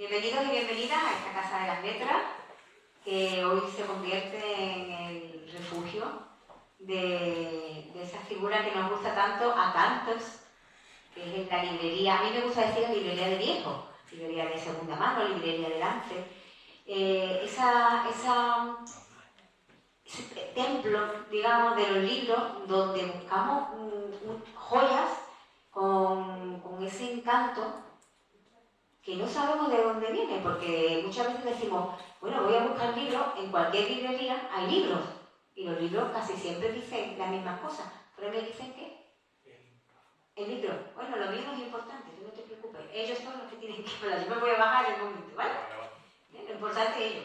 Bienvenidos y bienvenidas a esta Casa de las Letras, que hoy se convierte en el refugio de esa figura que nos gusta tanto a tantos, que es la librería. A mí me gusta decir librería de viejo, librería de segunda mano, librería de lance. Ese templo, digamos, de los libros, donde buscamos joyas con ese encanto que no sabemos de dónde viene, porque muchas veces decimos, bueno, voy a buscar libros, en cualquier librería hay libros, y los libros casi siempre dicen las mismas cosas, pero me dicen que el libro, bueno, lo mismo es importante, tú no te preocupes, ellos son los que tienen que hablar, yo me voy a bajar en un momento, ¿vale? Lo importante es ello.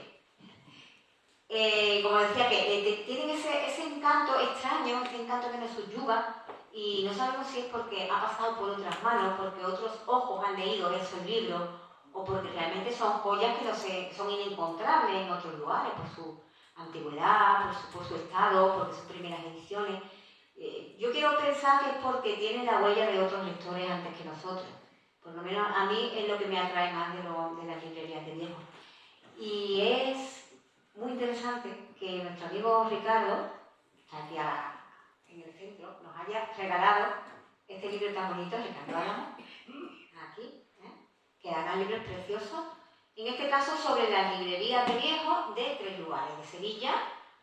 Como decía, que tienen ese encanto extraño, ese encanto que nos subyuga, y no sabemos si es porque ha pasado por otras manos, porque otros ojos han leído esos libros, o porque realmente son joyas que no son inencontrables en otros lugares, por su antigüedad, por su estado, porque son primeras ediciones. Yo quiero pensar que es porque tienen la huella de otros lectores antes que nosotros. Por lo menos a mí es lo que me atrae más de las librerías de viejo. Y es muy interesante que nuestro amigo Ricardo, que está aquí en el centro, nos haya regalado este libro tan bonito, Ricardo Álamo, aquí, que hagan libros preciosos, en este caso sobre las librerías de viejo de tres lugares, de Sevilla,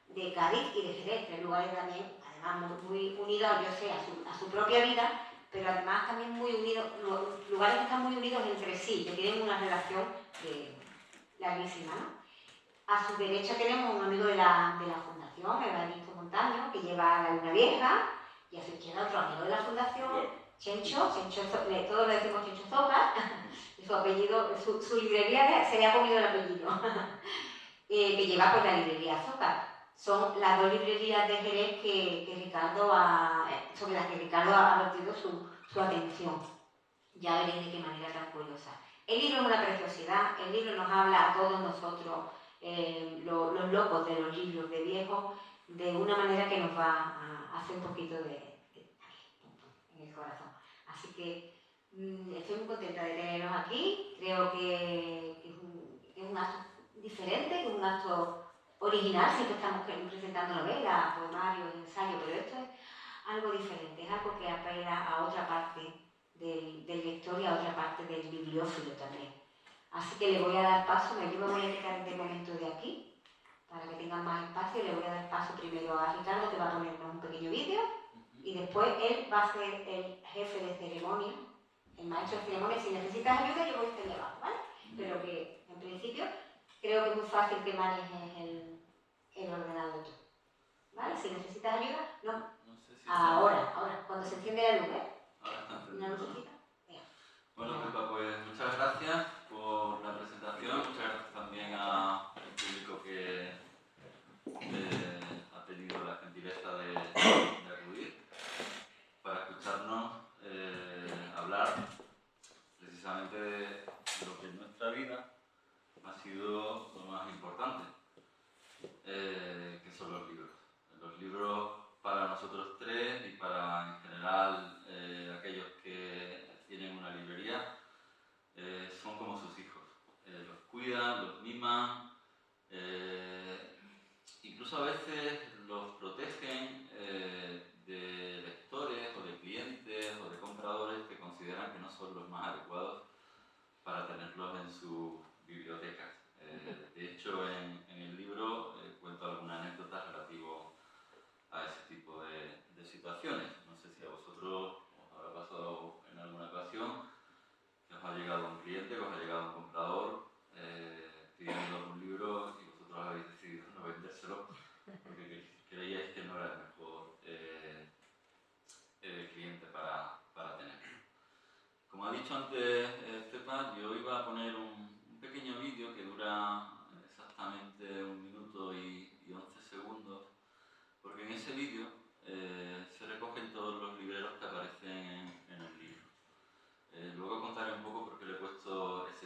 de Cádiz y de Jerez, tres lugares también, además muy unidos, yo sé, a su propia vida, pero además también muy unidos, lugares que están muy unidos entre sí, que tienen una relación larguísima, ¿no? A su derecha tenemos un amigo de la Fundación, Evaristo Montaño, que lleva la Luna Vieja, y a su izquierda otro amigo de la Fundación, Chencho, todos le decimos Chencho Zoca, su apellido, su librería se le ha comido el apellido, que lleva pues la librería Zoca. Son las dos librerías de Jerez sobre las que Ricardo ha vertido su atención. Ya veréis de qué manera tan curiosa. El libro es una preciosidad, el libro nos habla a todos nosotros, los locos de los libros de viejo, de una manera que nos va a hacer un poquito en el corazón. Así que estoy muy contenta de tenerlos aquí, creo que es un acto diferente, que es un acto original, siempre estamos presentando novelas, poemarios, ensayos, pero esto es algo diferente, es algo que apela a otra parte del lector y a otra parte del bibliófilo también. Así que le voy a dar paso, yo me voy a quitar de momento de aquí, para que tengan más espacio. Le voy a dar paso primero a Ricardo, que va a ponernos un pequeño vídeo, y después él va a ser el jefe de ceremonia, el maestro de ceremonia. Si necesitas ayuda, yo voy a estar ahí abajo, ¿vale? Pero que, en principio, creo que es muy fácil que manejes el ordenador tú, ¿vale? Si necesitas ayuda, no. No sé si ahora, cuando se enciende la luz, ¿eh? Ahora está Una encendido, lucecita. Bueno, Pepa, pues muchas gracias por la presentación, muchas gracias también al público que ha tenido la gentileza de acudir para escucharnos hablar precisamente de lo que en nuestra vida ha sido lo más importante, que son los libros. Los libros para nosotros tres y para en general aquellos que tienen una librería son como sus hijos. Los cuidan, los miman, incluso a veces los protegen de lectores o de clientes o de compradores que consideran que no son los más adecuados para tenerlos en sus bibliotecas. De hecho, en el libro cuento algunas anécdotas relativas a ese tipo de situaciones. No sé si a vosotros os habrá pasado en alguna ocasión que os ha llegado un cliente, que os ha llegado un comprador pidiendo un libro y vosotros habéis decidido no vendérselo porque creíais que no era el mejor cliente para tener. Como ha dicho antes Pepa, yo iba a poner un pequeño vídeo que dura exactamente 1 minuto y 11 segundos, porque en ese vídeo se recogen todos los libreros que aparecen en el libro. Luego contaré un poco por qué le he puesto ese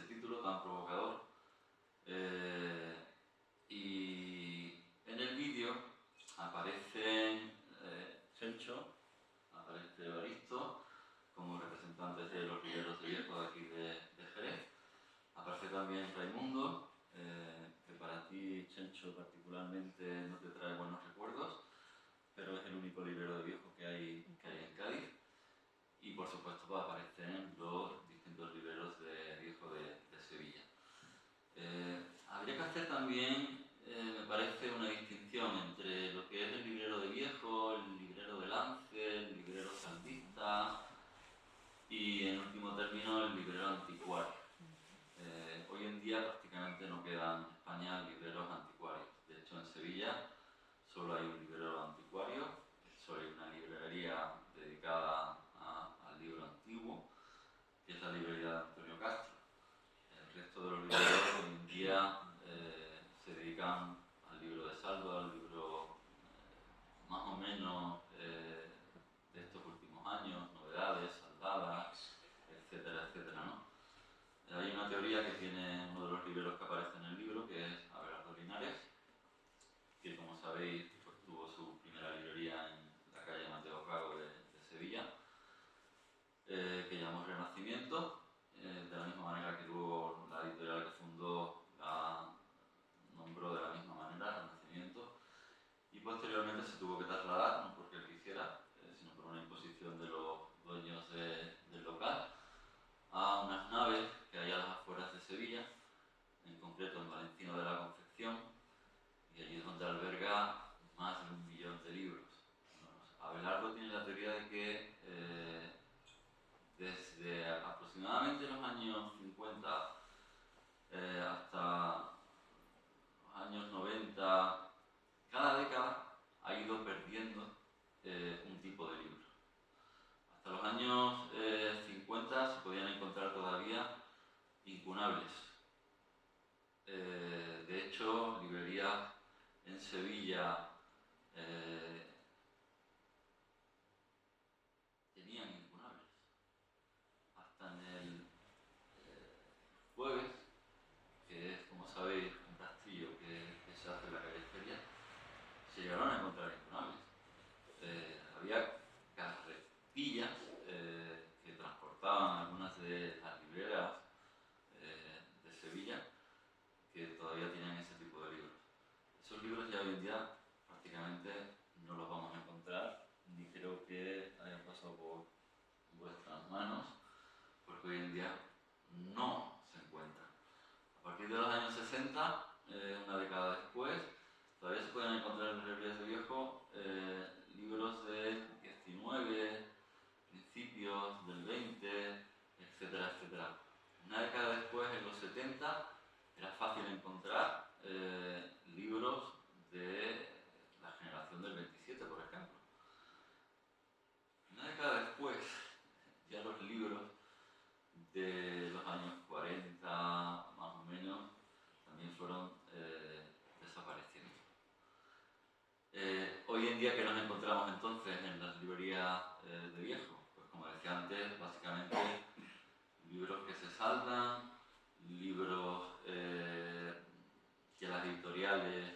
también Raimundo, que para ti, Chencho, particularmente no te trae buenos recuerdos, pero es el único librero de viejo que hay en Cádiz. Y por supuesto pues, aparecen los distintos libreros de viejo de Sevilla. Habría que hacer también, me parece, una distinción entre lo que es el librero de viejo, el librero de lance, el librero saldista y, en último término, el librero anticuario. Hoy en día prácticamente no quedan en España libreros anticuarios. De hecho, en Sevilla solo hay un librero anticuario, solo hay una librería dedicada al libro antiguo, que es la librería de Antonio Castro. El resto de los libreros hoy en día se dedican al libro de saldo, al libro más o menos de estos últimos años, novedades, saldadas, etcétera, etcétera, ¿no? Hay una teoría que tiene uno de los libreros que aparece en el libro, que es Abelardo Linares, que como sabéis pues, tuvo su primera librería en la calle Mateo Cago de Sevilla, que llamó Renacimiento, de la misma manera que luego la editorial que fundó la nombró de la misma manera, Renacimiento, y posteriormente se tuvo que trasladar, no porque él quisiera, sino por una imposición de los dueños del local, a unas naves que hay a las afueras de Sevilla, en concreto en Valentino de la Concepción, y allí es donde alberga más de 1 millón de libros. Abelardo tiene la teoría de que desde aproximadamente los años 50 hasta los años 90, cada década ha ido perdiendo un tipo de libro. Hasta los años 50 se podían encontrar todavía incunables. De hecho, librerías en Sevilla tenían incunables. Hasta en el Jueves, que es, como sabéis, un castillo que se hace en la calle Feria, se llegaron a encontrar incunables. Había carretillas que transportaban algunas de las libreras de Sevilla que todavía tienen ese tipo de libros. Esos libros ya hoy en día prácticamente no los vamos a encontrar, ni creo que hayan pasado por vuestras manos, porque hoy en día no se encuentran. A partir de los años 60, una década después, todavía se pueden encontrar en librerías de viejo libros del 19, principios del 20, etcétera, etcétera. Una década después, en los 70, era fácil encontrar libros de la generación del 27, por ejemplo. Una década después, ya los libros de los años 40, más o menos, también fueron desapareciendo. Hoy en día, ¿qué nos encontramos entonces en las librerías de viejo? Pues como decía antes, básicamente libros que se saldan, libros que las editoriales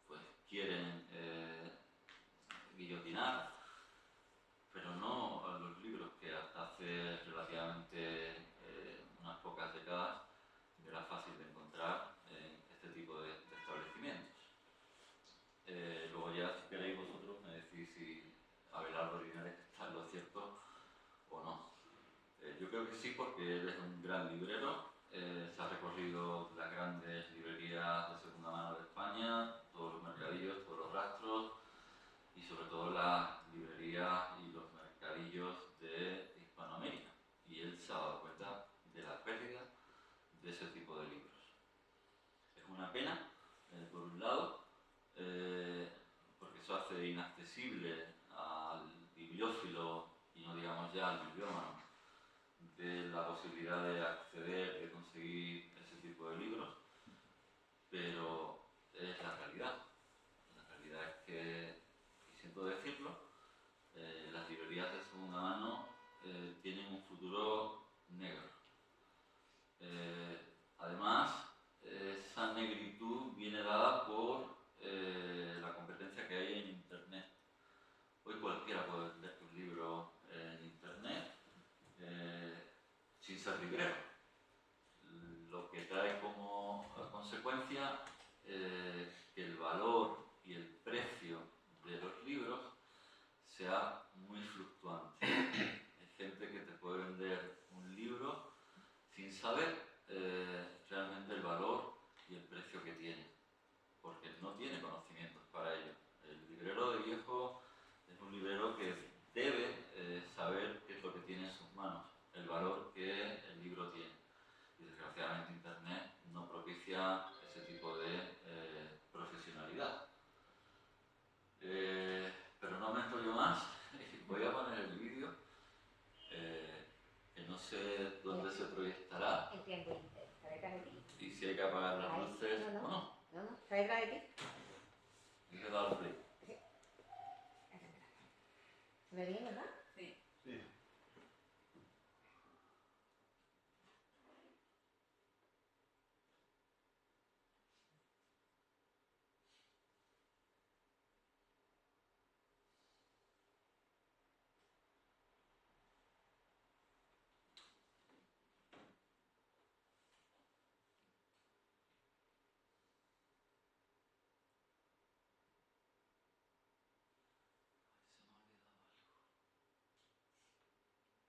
pues quieren guillotinar, pero no a los libros que hasta hace relativamente unas pocas décadas era fácil de encontrar en este tipo de establecimientos. Luego ya, si queréis vosotros, me decís si Abelardo Linares está en lo cierto o no. Yo creo que sí, porque él es un gran librero, se ha recorrido las grandes librerías de segunda mano de España, todos los mercadillos, todos los rastros, y sobre todo las librerías y los mercadillos de Hispanoamérica. Y él se ha dado cuenta de la pérdida de ese tipo de libros. Es una pena, por un lado, porque eso hace inaccesible al bibliófilo, y no digamos ya al bibliómano, de la posibilidad de acceder, de conseguir ese tipo de libros, pero es la realidad. La realidad es que, y siento decirlo, las librerías de segunda mano tienen un futuro negro. Además, esa negritud viene dada por la competencia que hay en Internet. Hoy cualquiera puede vender un libro en Internet sin ser librero. saber realmente el valor y el precio que tiene, porque no tiene conocimientos para ello. El librero de viejo es un librero que debe saber qué es lo que tiene en sus manos, el valor que el libro tiene. Y desgraciadamente Internet no propicia ese tipo de profesionalidad. Pero no me enrollo más, voy a poner el vídeo, que no sé dónde se proyectará. El triangulito, ¿está detrás de ti? Y si hay que apagar las Ahí, luces, no, no. ¿o no? No, no, ¿está detrás de ti? Hay que dar play. Sí. ¿Se ve bien, verdad? Sí. Sí.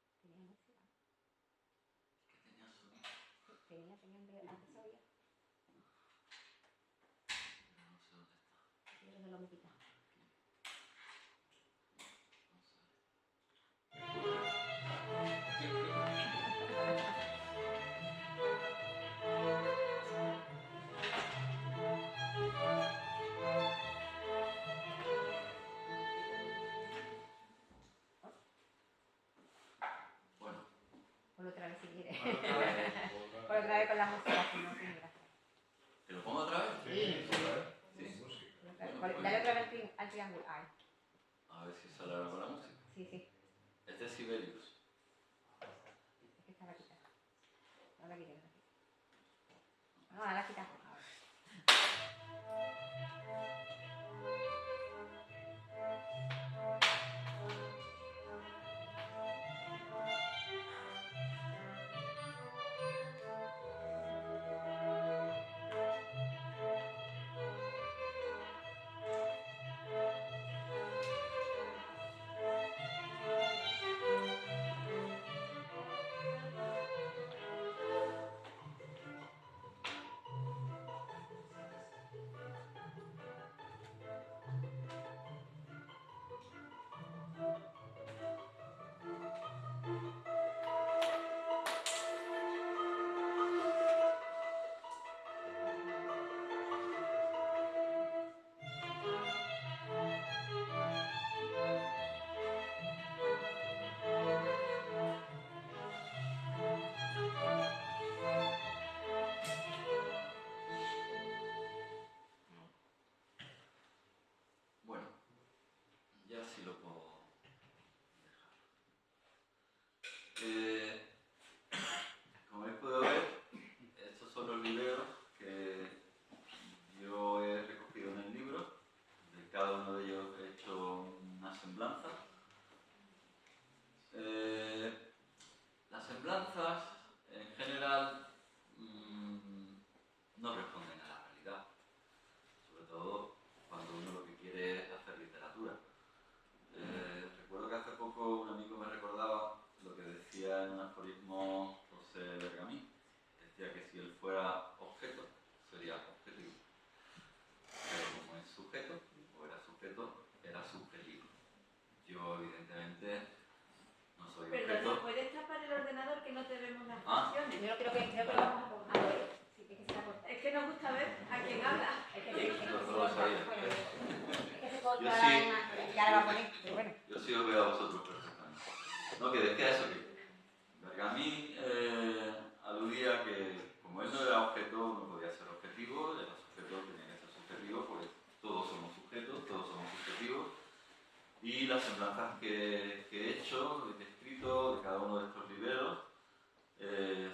Se me ha olvidado algo. Tenía música. Es que tenía sonido, Tenía antes oía. pero no sé dónde está. Yo no lo he quitado. Vamos a ver. Bueno, Ponlo otra vez si quieres. otra vez. Ponlo otra vez con la música, si no tiene gracia. ¿Te lo pongo otra vez? Sí. Sí. Dale otra vez al triángulo. Ay. A ver si sale ahora con la música. Sí, sí. Este es Sibelius. Es que está la quita. No la quita, no la quita. No, la quita. Bueno, ya sí lo puedo dejar. Como habéis podido ver, estos son los libreros que yo he recogido en el libro. De cada uno de ellos he hecho una semblanza. Las semblanzas, en general, no responden a la realidad, sobre todo cuando uno lo que quiere es hacer literatura. Recuerdo que hace poco un amigo me recordaba lo que decía en un aforismo José Bergamín. Decía que si él fuera objeto, sería objetivo. Pero como es sujeto, o era sujeto, era subjetivo. Yo, evidentemente, no soy Perdón, objeto. ¿puedes tapar el ordenador que no te vemos las Ah. canciones? Yo creo que lo vamos a poner. Sí, que se va a cortar. Es que nos gusta ver a quién habla. Es que se Yo corta. no lo sabía. Es que se corta Yo la sí. imagen. Ya la va a poner, pero bueno. Yo sí os veo a vosotros perfectamente. No, que decía eso, que Bergamín aludía que como él no era objeto, no podía ser objetivo, era sujeto, tenía que ser subjetivo, pues todos somos sujetos, todos somos subjetivos. Y las semblanzas que he hecho, que he escrito de cada uno de estos libreros,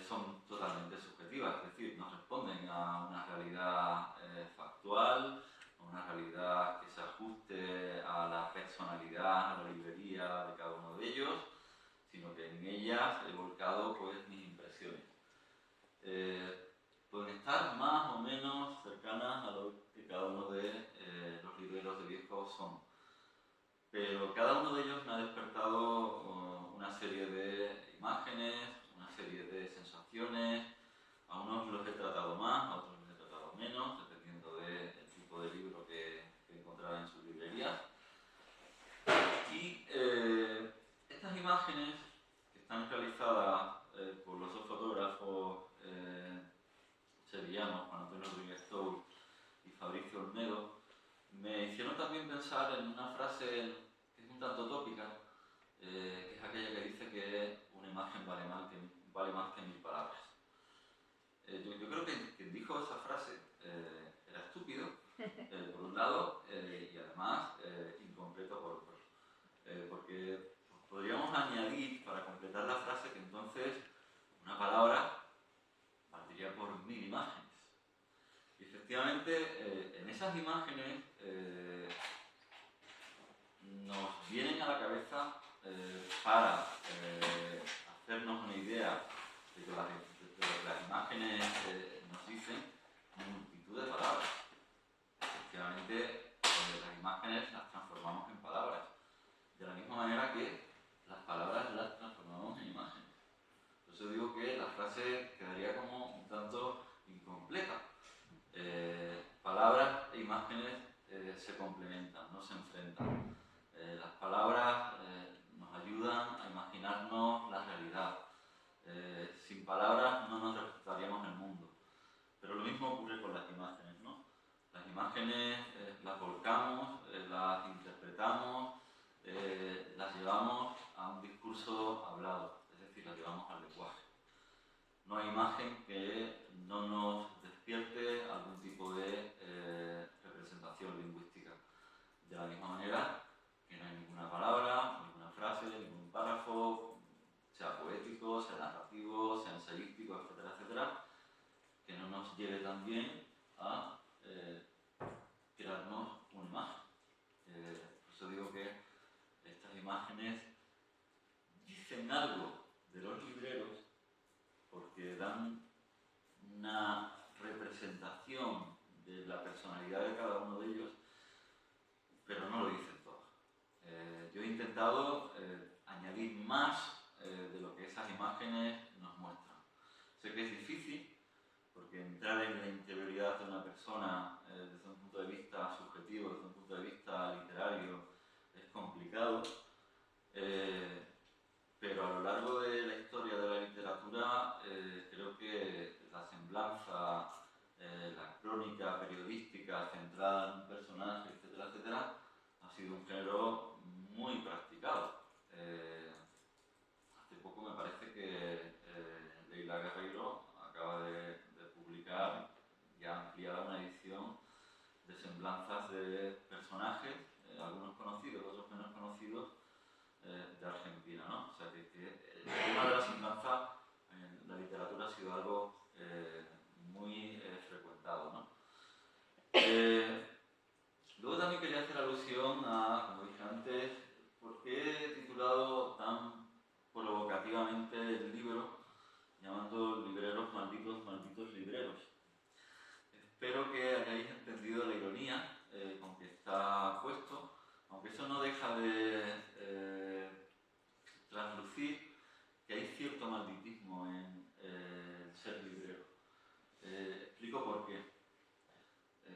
son totalmente subjetivas, es decir, no responden a una realidad factual, a una realidad que se ajuste a la personalidad, a la librería de cada uno de ellos, sino que en ellas he volcado pues, mis impresiones. Pueden estar más o menos cercanas a lo que cada uno de los libreros de viejos son. Pero cada uno de ellos me ha despertado una serie de imágenes, una serie de sensaciones cuestiones. A unos los he tratado más, a otros los he tratado menos, dependiendo del tipo de libro que encontrarán en sus librerías. Y estas imágenes, que están realizadas por los dos fotógrafos sevillanos, Juan Antonio Rodríguez Tous y Fabricio Olmedo, me hicieron también pensar en una frase que es un tanto tópica, que es aquella que dice que una imagen vale más que 1000 palabras. Yo creo que quien dijo esa frase era estúpido, por un lado, y además incompleto por otro. Porque podríamos añadir, para completar la frase, que entonces una palabra valdría por 1000 imágenes. Y efectivamente, en esas imágenes nos vienen a la cabeza para hacernos una idea de lo que las imágenes nos dicen, multitud de palabras. Efectivamente, las imágenes las transformamos en palabras, de la misma manera que las palabras las transformamos en imágenes. Por eso digo que la frase quedaría como un tanto incompleta. Palabras e imágenes se complementan, no se enfrentan. Las palabras nos ayudan a imaginarnos la realidad. Sin palabras no nos representaríamos el mundo. Pero lo mismo ocurre con las imágenes, ¿no? Las imágenes las volcamos, las interpretamos, las llevamos a un discurso hablado, es decir, las llevamos al lenguaje. No hay imagen que no nos despierte algún tipo de representación lingüística. De la misma manera que no hay ninguna palabra, ninguna frase, ningún párrafo, sea poético, sea narrativo, sea ensayístico, etcétera, etcétera, que no nos lleve también a crearnos una imagen. Por eso digo que estas imágenes dicen algo de los libreros porque dan una representación de la personalidad de cada uno de ellos, pero no lo dicen todo. Yo he intentado añadir más de lo que esas imágenes nos muestran. Sé que es difícil, porque entrar en la interioridad de una persona desde un punto de vista subjetivo, desde un punto de vista literario, es complicado, pero a lo largo de la historia de la literatura creo que la semblanza, la crónica periodística centrada en un personaje, etcétera, etcétera, ha sido un género muy practicado. Hace poco me parece que Leila Guerreiro acaba de publicar ya ampliada una edición de semblanzas de personajes, algunos conocidos, otros menos conocidos, de Argentina, ¿no? O sea que el tema de la semblanza en la literatura ha sido algo muy frecuentado, ¿no? Luego también quería hacer alusión a, como dije antes, por qué he titulado tan provocativamente el libro llamando libreros malditos, malditos libreros. Espero que hayáis entendido la ironía con que está puesto, aunque eso no deja de traslucir que hay cierto malditismo en ser librero. Explico por qué.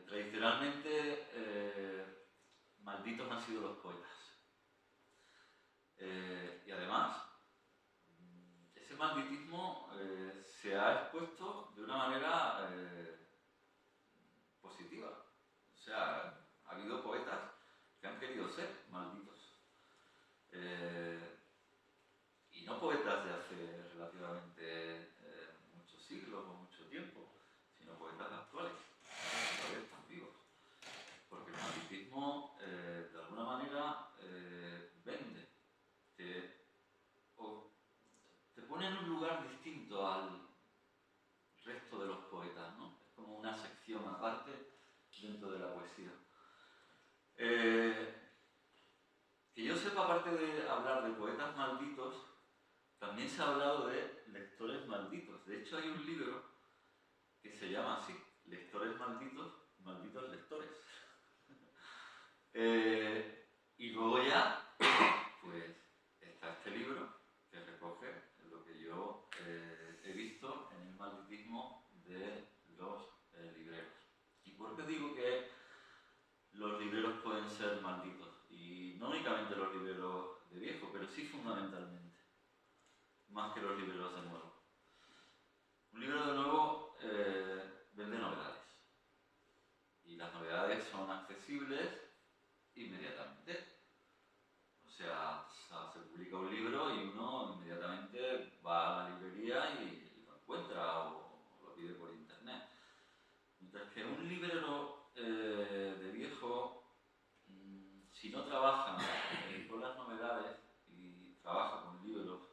Tradicionalmente, malditos han sido los poetas. Y además, ese malditismo se ha expuesto de una manera positiva. O sea, ha habido poetas que han querido ser malditos. Y no poetas de hace relativamente muchos siglos o mucho tiempo, sino poetas actuales, que todavía están vivos. Porque el malditismo, de alguna manera, vende. Te pone en un lugar distinto al resto de los poetas, ¿no? Es como una sección aparte dentro de la poesía. Que yo sepa, aparte de hablar de poetas malditos, también se ha hablado de lectores malditos. De hecho, hay un libro que se llama así, Lectores malditos, malditos lectores. Y luego ya, pues, está este libro que recoge lo que yo he visto Mientras que un librero de viejo, si no trabaja con las novedades y trabaja con libros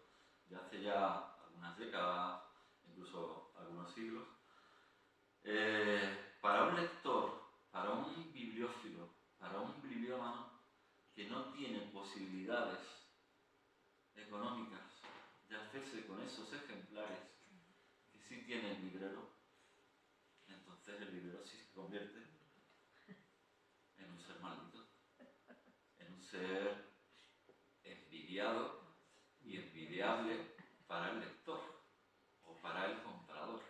de hace ya algunas décadas, incluso algunos siglos, para un lector, para un bibliófilo, para un bibliómano que no tiene posibilidades económicas de hacerse con esos ejemplares que sí tiene el librero, entonces el librero sí se convierte en un ser maldito, en un ser envidiado y envidiable para el lector o para el comprador.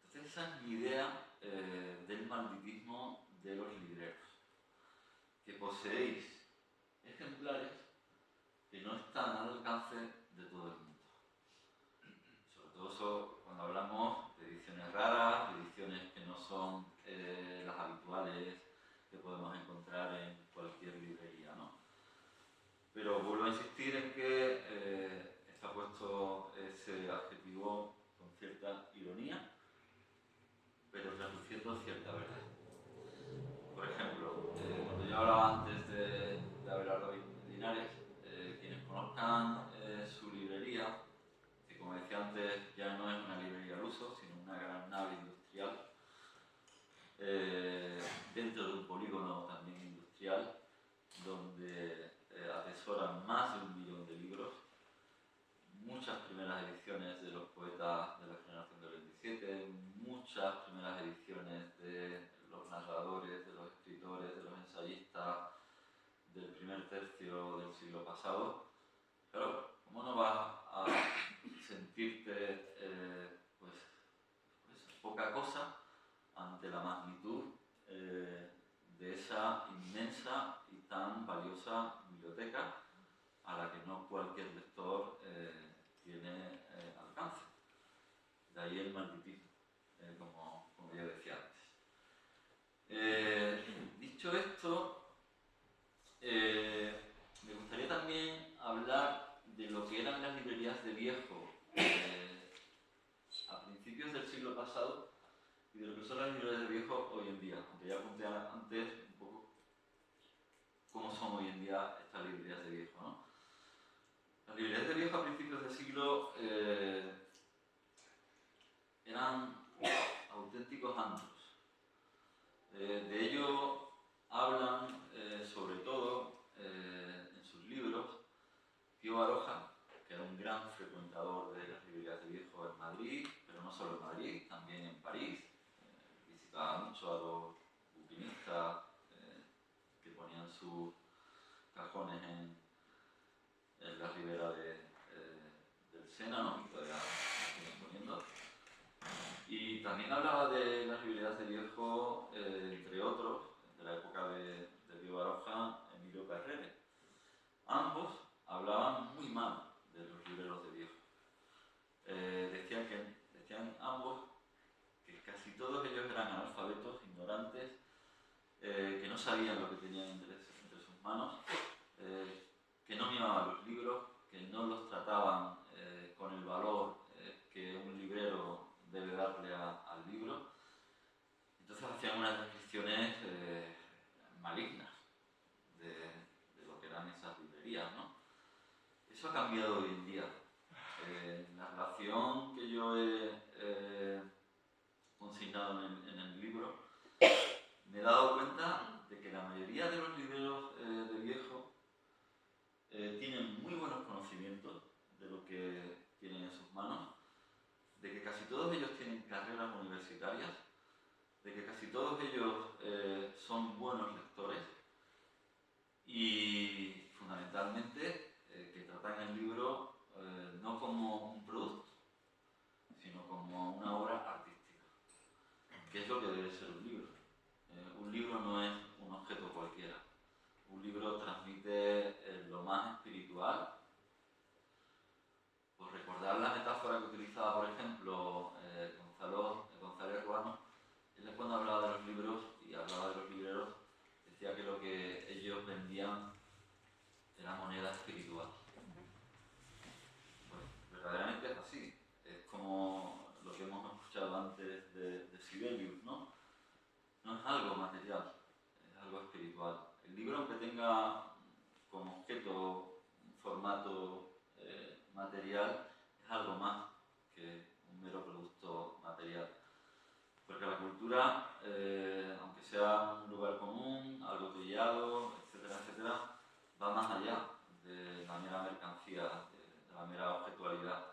Entonces esa es mi idea del malditismo de los libreros, que poseéis ejemplares que no están al alcance de todo el mundo. Sobre todo eso cuando hablamos de ediciones raras, de ediciones que no son las habituales que podemos encontrar en cualquier librería, ¿no? Pero vuelvo a insistir en que está puesto ese adjetivo con cierta ironía, pero traduciendo cierta verdad. Por ejemplo, cuando yo hablaba antes de Abelardo Linares, quienes conozcan su librería, que como decía antes ya no es una librería al uso, sino una gran nave industrial, dentro de un polígono también industrial, donde atesoran más de 1 millón de libros, muchas primeras ediciones de los poetas de la generación del 27, muchas primeras ediciones de los narradores, de los escritores, de los ensayistas del primer tercio del siglo pasado. Claro, ¿cómo no vas a sentirte pues poca cosa ante la magnitud de esa inmensa y tan valiosa biblioteca a la que no cualquier lector tiene alcance? De ahí el malditismo, como ya decía antes. Dicho esto, me gustaría también hablar de lo que eran las librerías de viejo a principios del siglo pasado y de lo que son las librerías de viejo hoy en día, aunque ya apunté antes un poco cómo son hoy en día estas librerías de viejo, ¿no? Las librerías de viejo a principios del siglo eran auténticos antros. De ello hablan sobre todo en sus libros Pío Baroja, que era un gran frecuentador de las librerías de viejo en Madrid, pero no solo en Madrid, también en París. Visitaba mucho a los buquinistas que ponían sus cajones en la ribera del Sena, ¿no? Y todavía lo siguen poniendo. Y también hablaba de las librerías de viejo, entre otros, de la época de Pío Baroja, Emilio Carrere. Ambos hablaban muy mal de los libreros de viejo. Decían ambos que casi todos ellos eran analfabetos, ignorantes, que no sabían lo que tenían entre sus manos, que no mimaban los libros, que no los trataban con el valor que un librero debe darle al libro. Entonces hacían unas descripciones malignas de lo que eran esas librerías, ¿no? Eso ha cambiado hoy en día. La relación que yo he consignado en el libro, me he dado cuenta de que la mayoría de los libreros de viejo tienen muy buenos conocimientos de lo que tienen en sus manos, de que casi todos ellos tienen carreras universitarias, de que casi todos ellos son buenos lectores y fundamentalmente que tratan el libro no como un producto, sino como una obra artística, que es lo que debe ser un libro. Un libro no es un objeto cualquiera. Un libro transmite lo más espiritual. Por recordar la metáfora que utilizaba, por ejemplo, González Ruano, él cuando hablaba de los libros y hablaba de los libreros, decía que lo que ellos vendían era moneda espiritual. Pues verdaderamente es así. Es como lo que hemos escuchado antes de Sibelius, ¿no? tenga como objeto un formato material es algo más que un mero producto material. Porque la cultura, aunque sea un lugar común, algo trillado, etcétera, etcétera, va más allá de la mera mercancía, de la mera objetualidad.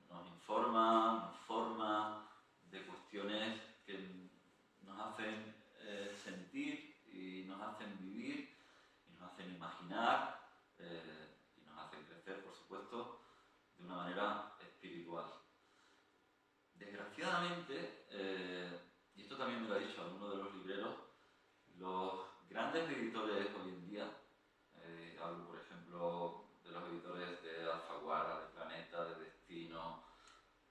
Nos informa, nos forma de cuestiones que nos hacen sentir y nos hacen vivir y nos hacen imaginar y nos hacen crecer, por supuesto, de una manera espiritual. Desgraciadamente, y esto también me lo ha dicho alguno de los libreros, los grandes editores hoy en día, hablo por ejemplo de los editores de Alfaguara, de Planeta, de Destino,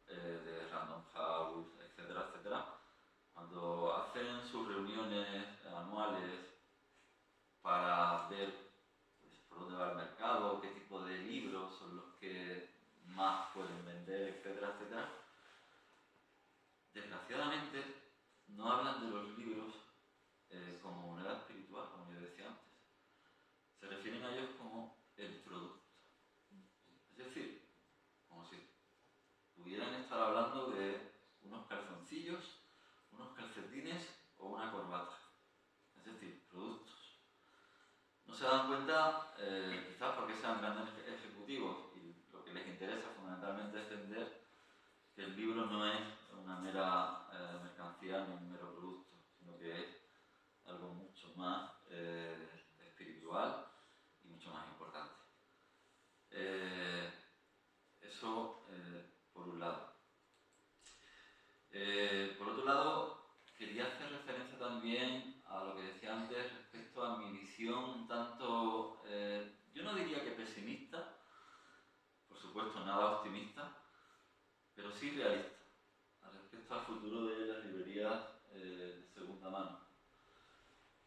de Random House, etcétera, etcétera, cuando hacen sus reuniones anuales para ver pues, por dónde va el mercado, qué tipo de libros son los que más pueden vender, etcétera, etcétera, desgraciadamente no hablan de los libros como moneda espiritual, como yo decía antes. Se refieren a ellos como el producto. Es decir, como si pudieran estar hablando de unos calzoncillos, unos calcetines o una corbata. Es decir, productos. No se dan cuenta, quizás porque sean grandes ejecutivos y lo que les interesa fundamentalmente es vender, que el libro no es una mera mercancía ni un mero producto, sino que es algo mucho más espiritual y mucho más importante. Eso por un lado. Por otro lado, quería hacer referencia también a lo que decía antes respecto a mi visión un tanto, yo no diría que pesimista, por supuesto nada optimista, pero sí realista, respecto al futuro de las librerías de segunda mano.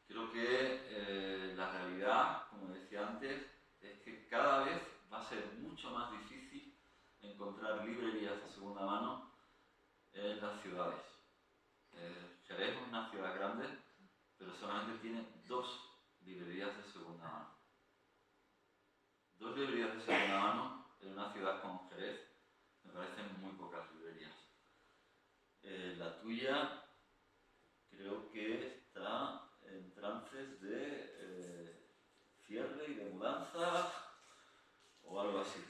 Creo que la realidad, como decía antes, es que cada vez va a ser mucho más difícil encontrar librerías de segunda mano en las ciudades. Jerez es una ciudad grande, pero solamente tiene 2 librerías de segunda mano. 2 librerías de segunda mano en una ciudad como Jerez me parecen muy pocas librerías. La tuya creo que está en trances de cierre y de mudanza o algo así.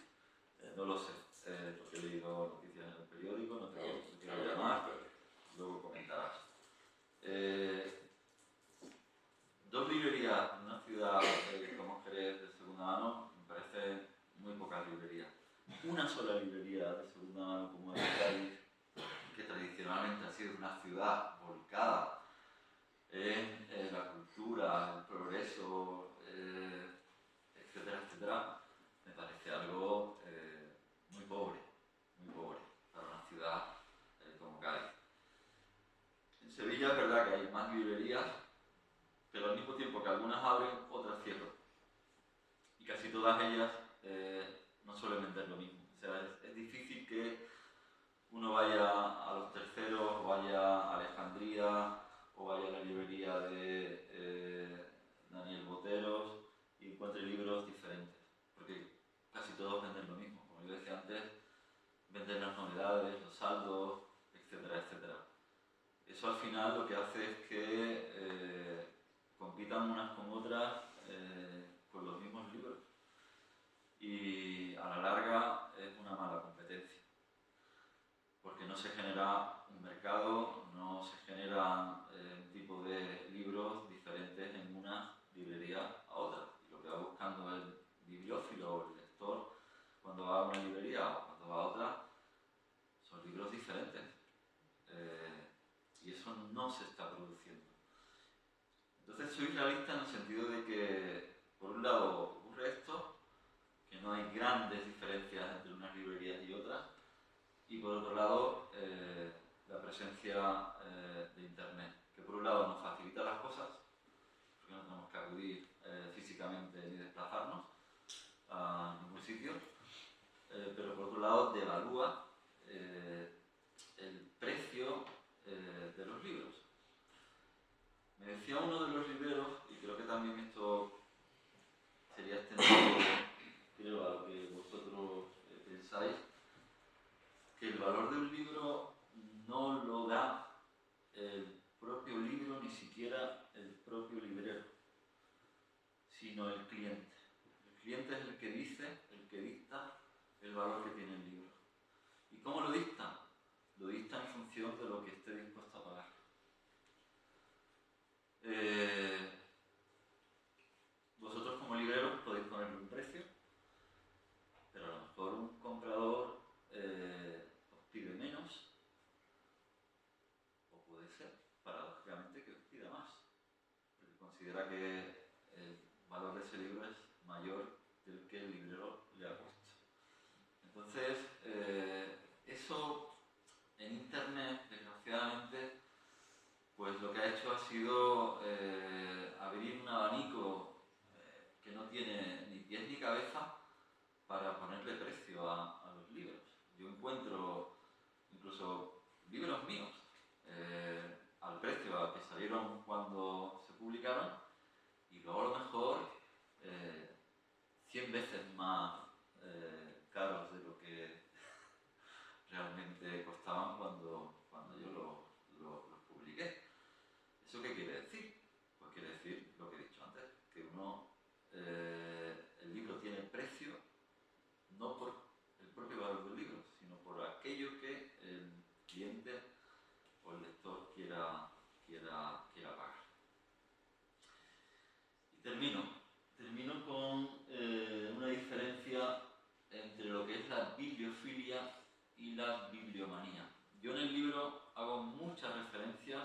No lo sé, porque he leído noticias en el periódico, no te quiero llamar, luego comentarás. 2 librerías en una ciudad como Jerez de segunda mano me parece muy pocas librerías. Una sola librería de segunda mano como es Cádiz, que tradicionalmente ha sido una ciudad volcada en la cultura, el progreso, etcétera, etcétera, me parece algo muy pobre para una ciudad como Cádiz. En Sevilla es verdad que hay más librerías, pero al mismo tiempo que algunas abren, otras cierran. Y casi todas ellas no suelen vender lo mismo. O sea, es difícil que uno vaya a Los Terceros, o vaya a Alejandría, o vaya a la librería de Daniel Boteros y encuentre libros diferentes, porque casi todos venden lo mismo. Como yo decía antes, venden las novedades, los saldos, etcétera, etcétera. Eso al final lo que hace es que compitan unas con otras con los mismos libros. Y a la larga es una mala competencia, porque no se genera un mercado, no se generan un tipo de libros diferentes en una librería a otra. Y lo que va buscando el bibliófilo o el lector cuando va a una librería o cuando va a otra son libros diferentes. Y eso no se está produciendo. Entonces soy realista en el sentido de que, por un lado, ocurre esto, que no hay grandes diferencias entre unas librerías y otras, y por otro lado, la presencia de Internet, que por un lado nos facilita las cosas, porque no tenemos que acudir físicamente ni desplazarnos a ningún sitio, pero por otro lado devalúa el precio de los libros. Me decía uno de los libreros, y creo que también esto considera que el valor de ese libro es mayor del que el librero le ha puesto. Entonces, eso en Internet, desgraciadamente, pues lo que ha hecho ha sido abrir un abanico que no tiene ni pies ni cabeza para ponerle precio a los libros. Yo encuentro incluso libros míos al precio al que salieron cuando se publicaron y luego a lo mejor 100 veces más caros de lo que realmente costaban cuando yo los publiqué. ¿Eso qué quiere decir? Pues quiere decir lo que he dicho antes, que el libro tiene precio no por el propio valor del libro, sino por aquello que el cliente o el lector quiera pagar. Y termino con una diferencia entre lo que es la bibliofilia y la bibliomanía. Yo en el libro hago muchas referencias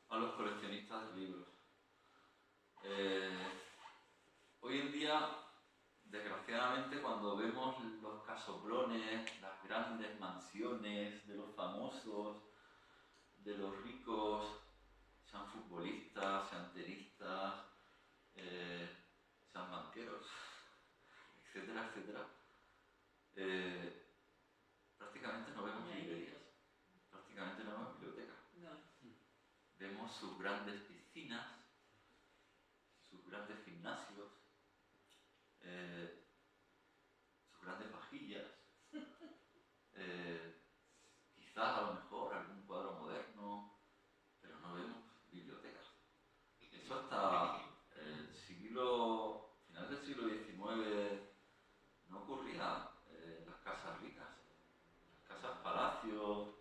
a los coleccionistas de libros. Hoy en día, desgraciadamente, cuando vemos los casoplones, las grandes mansiones de los famosos, de los ricos, sean futbolistas, sean tenistas, sean banqueros, etcétera, etcétera, prácticamente no vemos librerías, prácticamente no vemos bibliotecas. No. Vemos sus grandes piscinas, sus grandes gimnasios, sus grandes vajillas, quizás a lo mejor algún cuadro moderno, pero no vemos bibliotecas. Eso hasta el final del siglo XIX no ocurría en las casas ricas. Las casas palacios,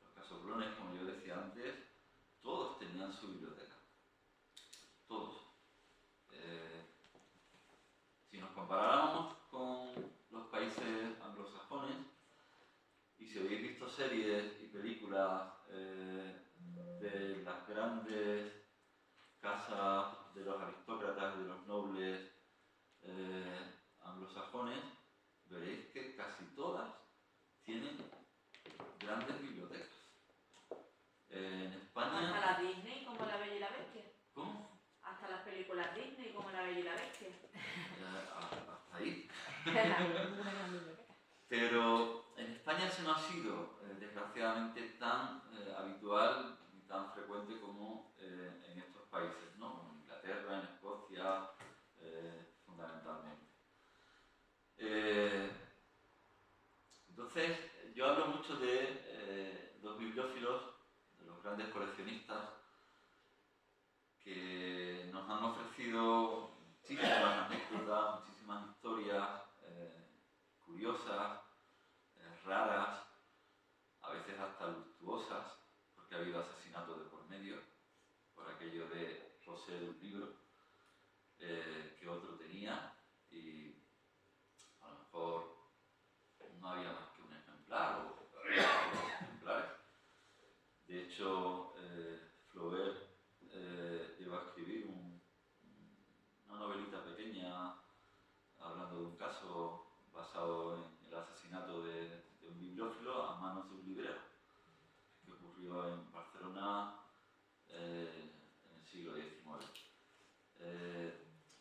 los casoplones, como yo decía antes, todos tenían su biblioteca. Todos. Si nos comparáramos con los países anglosajones, y si habéis visto series y películas de las grandes casas de los aristócratas y de los nobles anglosajones, veréis que casi todas tienen grandes bibliotecas. En España... Hasta la Disney como La Bella y la Bestia. ¿Cómo? Hasta las películas Disney como La Bella y la Bestia. Hasta ahí. Pero en España eso no ha sido, desgraciadamente, tan habitual ni tan frecuente como en estos países, ¿no? En Inglaterra, en Escocia, fundamentalmente. Entonces, yo hablo mucho de los bibliófilos, de los grandes coleccionistas, que nos han ofrecido muchísimas anécdotas, muchísimas historias curiosas, raras, a veces hasta luctuosas, porque ha habido asesinatos de por medio, por aquello de poseer un libro que otro tenía y a lo mejor no había más que un ejemplar o había dos ejemplares. De hecho, Flaubert llegó a escribir una novelita pequeña hablando de un caso basado en el asesinato de un bibliófilo a manos de un librero, que ocurrió en Barcelona en el siglo XIX.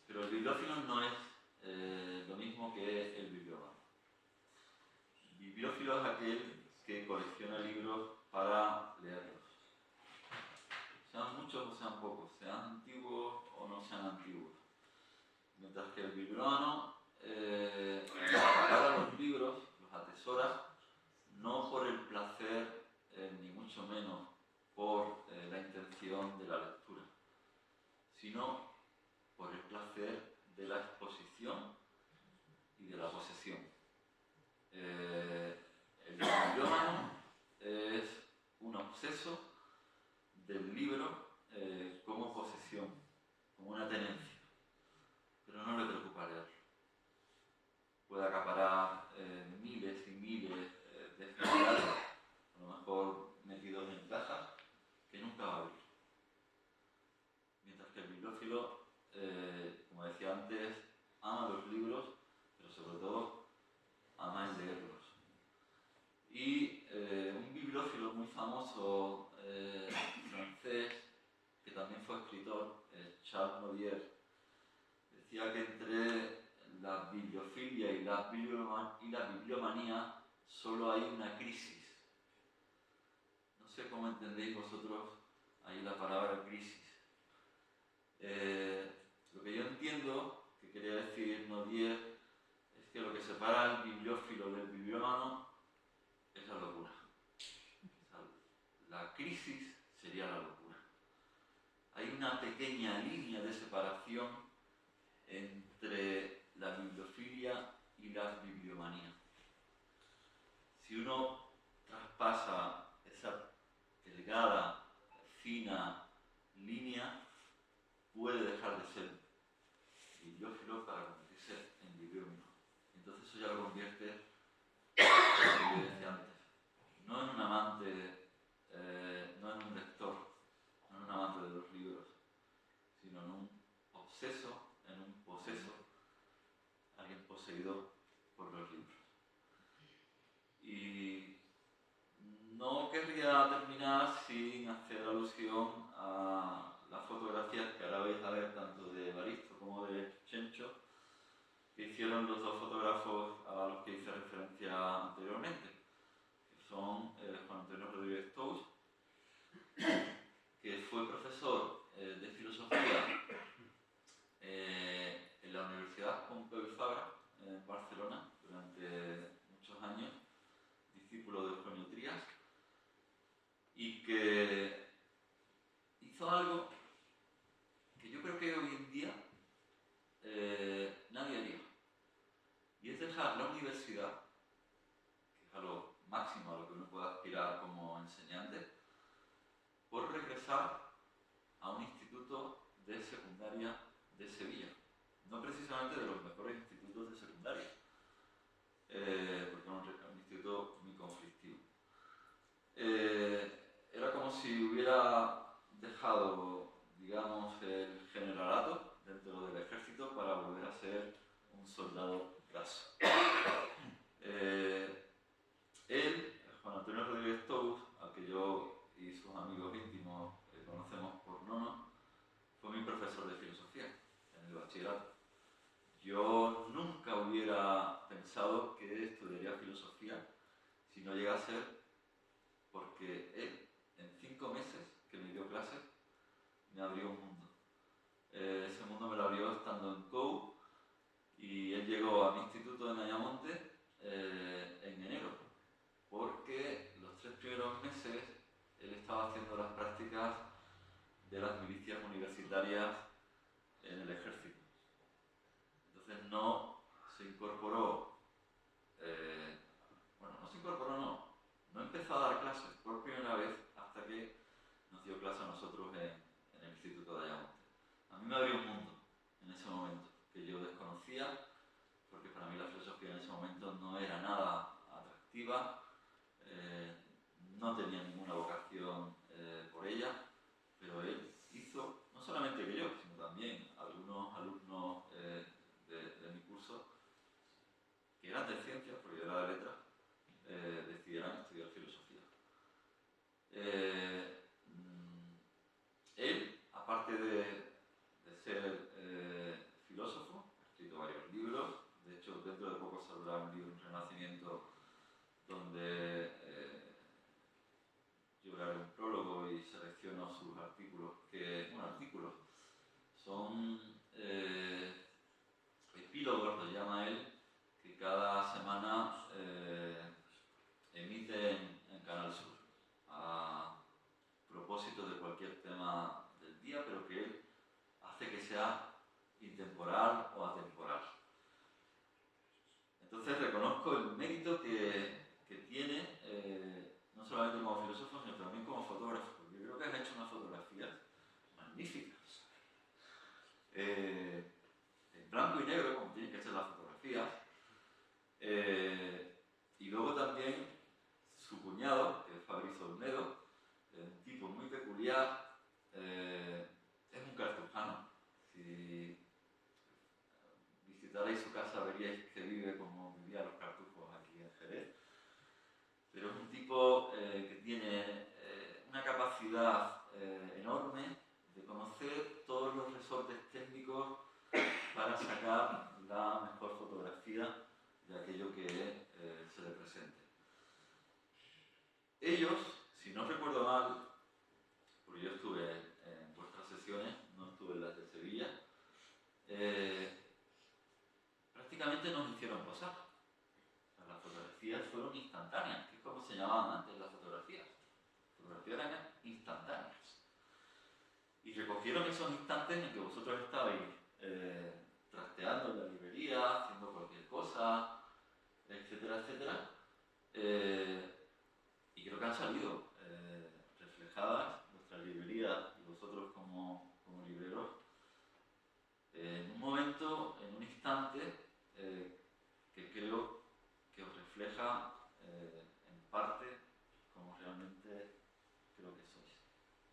Pero el bibliófilo no es lo mismo que el bibliómano. El bibliófilo es aquel que colecciona libros para leerlos. Sean muchos o sean pocos, sean antiguos o no sean antiguos. Mientras que el bibliómano acapara los libros, los atesora, no por el placer, ni mucho menos por la intención de la lectura, sino por el placer de la exposición y de la posesión. El bibliómano es un obseso del libro como posesión, como una tenencia, pero no le preocupa leerlo. Puede acaparar miles y miles de ejemplares, a lo mejor metidos en cajas, que nunca va a abrir. Mientras que el bibliófilo bibliófilo muy famoso francés, que también fue escritor, Charles Nodier, decía que entre la bibliofilia y la bibliomanía solo hay una crisis. No sé cómo entendéis vosotros ahí la palabra crisis. Lo que yo entiendo que quería decir Nodier es que lo que separa al bibliófilo del bibliómano es la locura. O sea, la crisis sería la locura. Hay una pequeña línea de separación entre la bibliofilia y la bibliomanía. Si uno traspasa esa delgada, fina línea, puede dejar de ser bibliófilo para convertirse en bibliómano. Entonces eso ya lo convierte, como yo decía antes, no en un amante, no en un lector, no en un amante de los libros, sino en un obseso, en un poseso, alguien poseído por los libros. Y no querría terminar sin hacer alusión a las fotografías que ahora vais a ver tanto de Evaristo como de Chencho, que hicieron los dos fotógrafos a los que hice referencia anteriormente, que son Juan Antonio Rodríguez Tous, que fue profesor de filosofía en la Universidad Pompeu Fabra, en Barcelona, durante muchos años, discípulo de Eugenio Trías, y que hizo algo que yo creo que hoy en día nadie haría, y es dejar la universidad, que es a lo máximo a lo que uno puede aspirar como enseñante, por regresar a un instituto de secundaria de Sevilla, no precisamente de los mejores institutos de secundaria, porque era un instituto muy conflictivo. Era como si hubiera dejado, digamos, el generalato dentro del ejército para volver a ser un soldado raso. Él, Juan Antonio Rodríguez Tous, al que yo y sus amigos íntimos conocemos por Nono, fue mi profesor de filosofía en el bachillerato. Yo nunca hubiera pensado que estudiaría filosofía si no llega a ser porque él, en 5 meses que me dio clases, me abrió un mundo. Ese mundo me lo abrió estando en COU, y él llegó a mi instituto en Ayamonte en enero, porque los 3 primeros meses él estaba haciendo las prácticas de las milicias universitarias en el ejército. Entonces no se incorporó, no empezó a dar clases por primera vez hasta que nos dio clase a nosotros en el Instituto de Ayamonte. A mí me abrió un mundo en ese momento que yo desconocía, porque para mí la filosofía en ese momento no era nada atractiva, no tenía ninguna vocación por ella, pero él hizo, no solamente que yo, sino también algunos alumnos de mi curso, que eran de ciencias, porque yo era de letras, decidieran estudiar filosofía. Él, aparte de ser filósofo, ha escrito varios libros. De hecho, dentro de poco saldrá un libro, Un Renacimiento, donde yo le haré un prólogo y selecciono sus artículos, artículos, son epílogos, lo llama él, que cada semana emite en Canal Sur, a propósito de cualquier tema del día, pero que él hace que sea intemporal o atemporal. Entonces reconozco el mérito que tiene, no solamente como filósofo, sino también como fotógrafo. Yo creo que has hecho unas fotografías magníficas. En blanco y negro, como tienen que ser las fotografías, salido reflejadas, nuestra librería y vosotros como libreros, en un momento, en un instante, que creo que os refleja en parte como realmente creo que sois.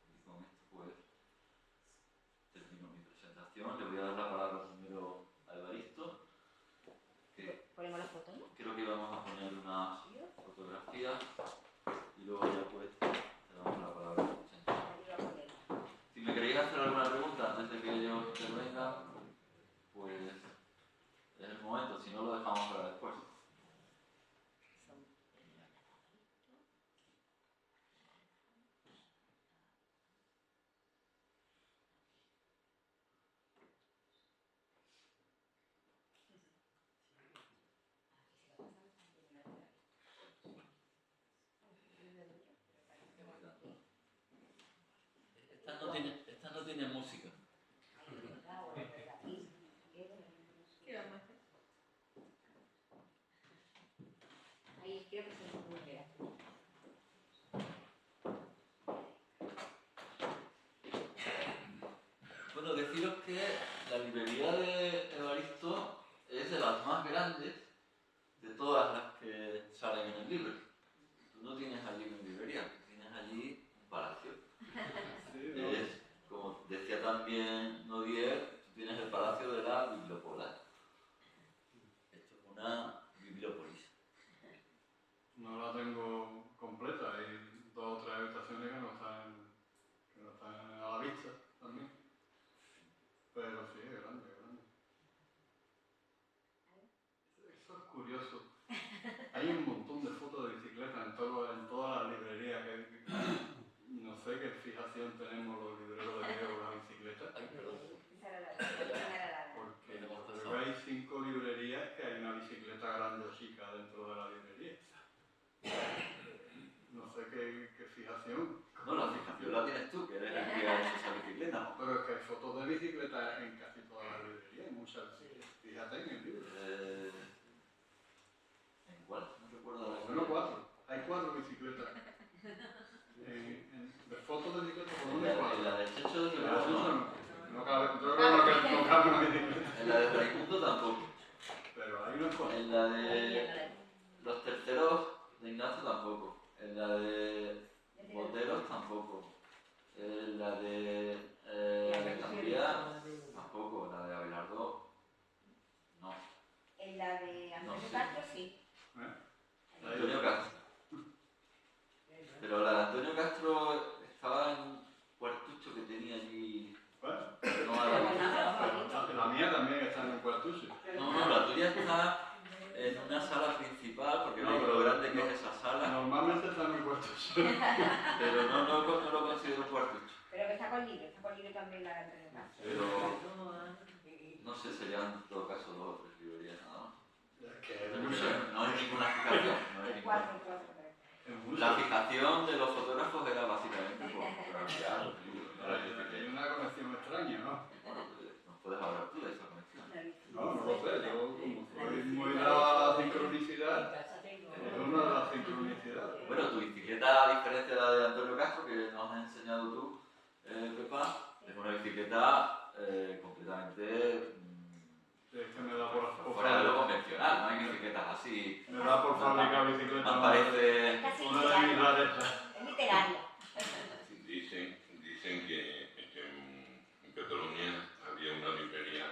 Y con esto pues termino mi presentación. Le voy a dar la palabra primero a Evaristo, que ¿Ponemos la foto, no? creo que vamos a poner una fotografía y luego ya pues te damos la palabra. Si me queréis hacer alguna pregunta antes de que yo intervenga, pues es el momento, si no lo dejamos para después. Esta no tiene música. ¿Qué vamos a hacer? Ahí quiero que se nos ocurra. Bueno, deciros que la librería de Evaristo es de las más grandes de todas las que salen en el libro. Tú no tienes allí una librería, tú tienes allí un palacio. Sí, ¿no? Es, como decía también Nodier, tú tienes el palacio de la Bibliopola. Esto es una bibliopolis. No la tengo completa, hay 2 o 3 habitaciones que no están a la vista también. Pero sí, es grande, es grande. Eso es curioso. Hay un montón de fotos de bicicletas en todas las librerías. No sé qué fijación tenemos los libreros de Diego con las bicicletas. Ay, perdón. Porque hay 5 librerías que hay una bicicleta grande o chica dentro de la librería. No sé qué fijación. No, la fijación la tienes tú, que eres el que ha hecho esa bicicleta, ¿no? Pero es que hay fotos de bicicletas en casi todas las librerías, hay muchas. Fíjate en el libro. ¿En cuál? No recuerdo la Bueno, 4. Hay 4 bicicletas. De fotos de bicicletas, ¿por dónde En 4? la de Checho desde En luego no. no cabe, yo creo que no cabe una bicicleta. En la de Raimundo tampoco. Pero hay unas fotos. En la de los terceros de Ignacio tampoco. En la de Boteros tampoco. En la de Alejandría tampoco. La de Abelardo no. En la de No, Antonio sí. Castro, sí. Antonio Castro. Pero la de Antonio Castro estaba en un cuartucho que tenía allí. Bueno, No, a la la mía también está en un cuartucho. no, la tuya está en una sala principal, porque No, veis pero lo grande que no. es esa sala, Normalmente está en un cuartucho. pero no lo considero un cuartucho. Pero que está con libro también la de Antonio Castro. Pero no sé, serían en todo caso 2 o 3 librerías nada más. Es que es Pero mucho. no hay ninguna fijación. No hay ninguna. Es mucho. La fijación de los fotógrafos era básicamente por fotografiar los libros. ¿No? Hay una conexión extraña, ¿no? Bueno, pues, nos puedes hablar tú de esa conexión. No lo sé. Yo, como soy muy de la sincronicidad, es una de las sincronicidades. Bueno, tu bicicleta, a diferencia de la de Antonio Castro, que nos has enseñado tú, Pepa, es una bicicleta completamente Es que me da por fuera de lo convencional, no hay bicicletas así. me da por fabricar bicicletas. Más parece... Casi Una de mis rarezas. Es literaria. Dicen que en Cataluña había una librería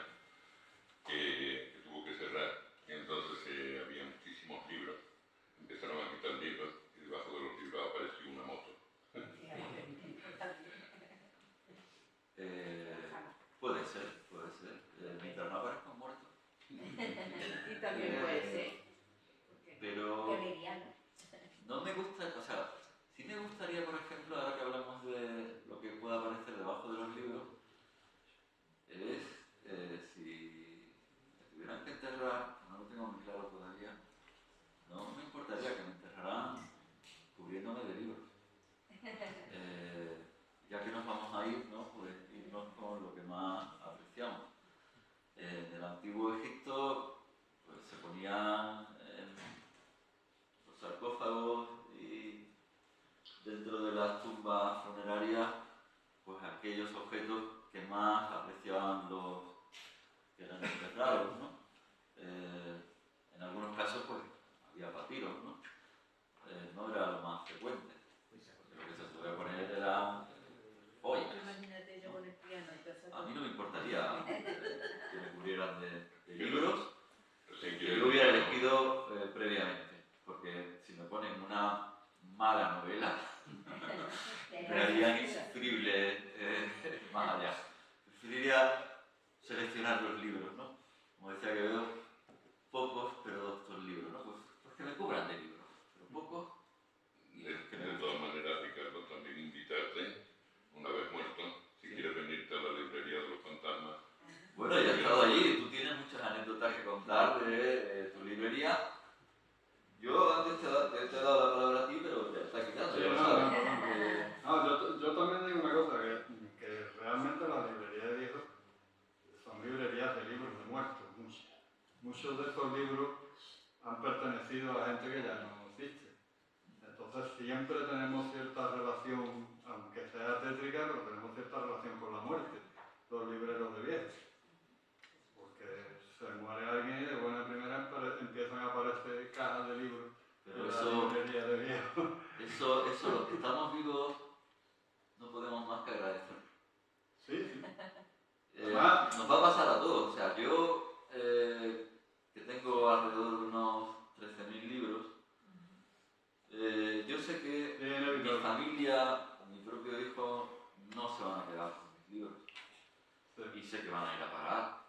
que tuvo que cerrar, y entonces había muchísimos libros. Empezaron a quitar libros y debajo de los libros apareció una moto. Puede ser. Mientras no aparezcan muertos. Y también puede ser. Pero Debería, ¿no? no me gusta, o sea, sí dentro de las tumbas funerarias, pues aquellos objetos que más apreciaban los que eran enterrados, ¿no? En algunos casos, pues, había papiros, ¿no? No era lo más frecuente. Lo que se solía poner eran joyas. Imagínate yo con el piano y todo eso. A mí no me importaría que me cubrieran de libros, Si que yo hubiera elegido previamente, porque si me ponen una mala novela, me harían insufrible más allá. Preferiría seleccionar los libros, ¿no? Como decía Quevedo, pocos pero doctos libros, ¿no? Pues que me cubran de libros, pero pocos. De todas maneras, Ricardo, también invitarte, una vez muerto, si quieres venirte a la librería de los fantasmas. Bueno, ya he estado allí, tú tienes muchas anécdotas que contar de tu librería. Yo antes te he dado la palabra a ti, pero te está quitando, Sí, ya lo no, sabes. yo también digo una cosa, que realmente las librerías de viejos son librerías de libros de muertos, muchas. Muchos de estos libros han pertenecido a gente que ya no existe. Entonces siempre tenemos cierta relación, aunque sea tétrica, pero tenemos cierta relación con la muerte, los libreros de viejos. Porque se muere alguien y de buena primera empiezan a aparecer cajas de libros Pero en la eso, librería de viejos. los que estamos vivos, no podemos más que agradecer. Sí. Nos va a pasar a todos. O sea, yo, que tengo alrededor de unos 13.000 libros, yo sé que mi familia, mi propio hijo, no se van a quedar con mis libros. Sí. Y sé que van a ir a parar,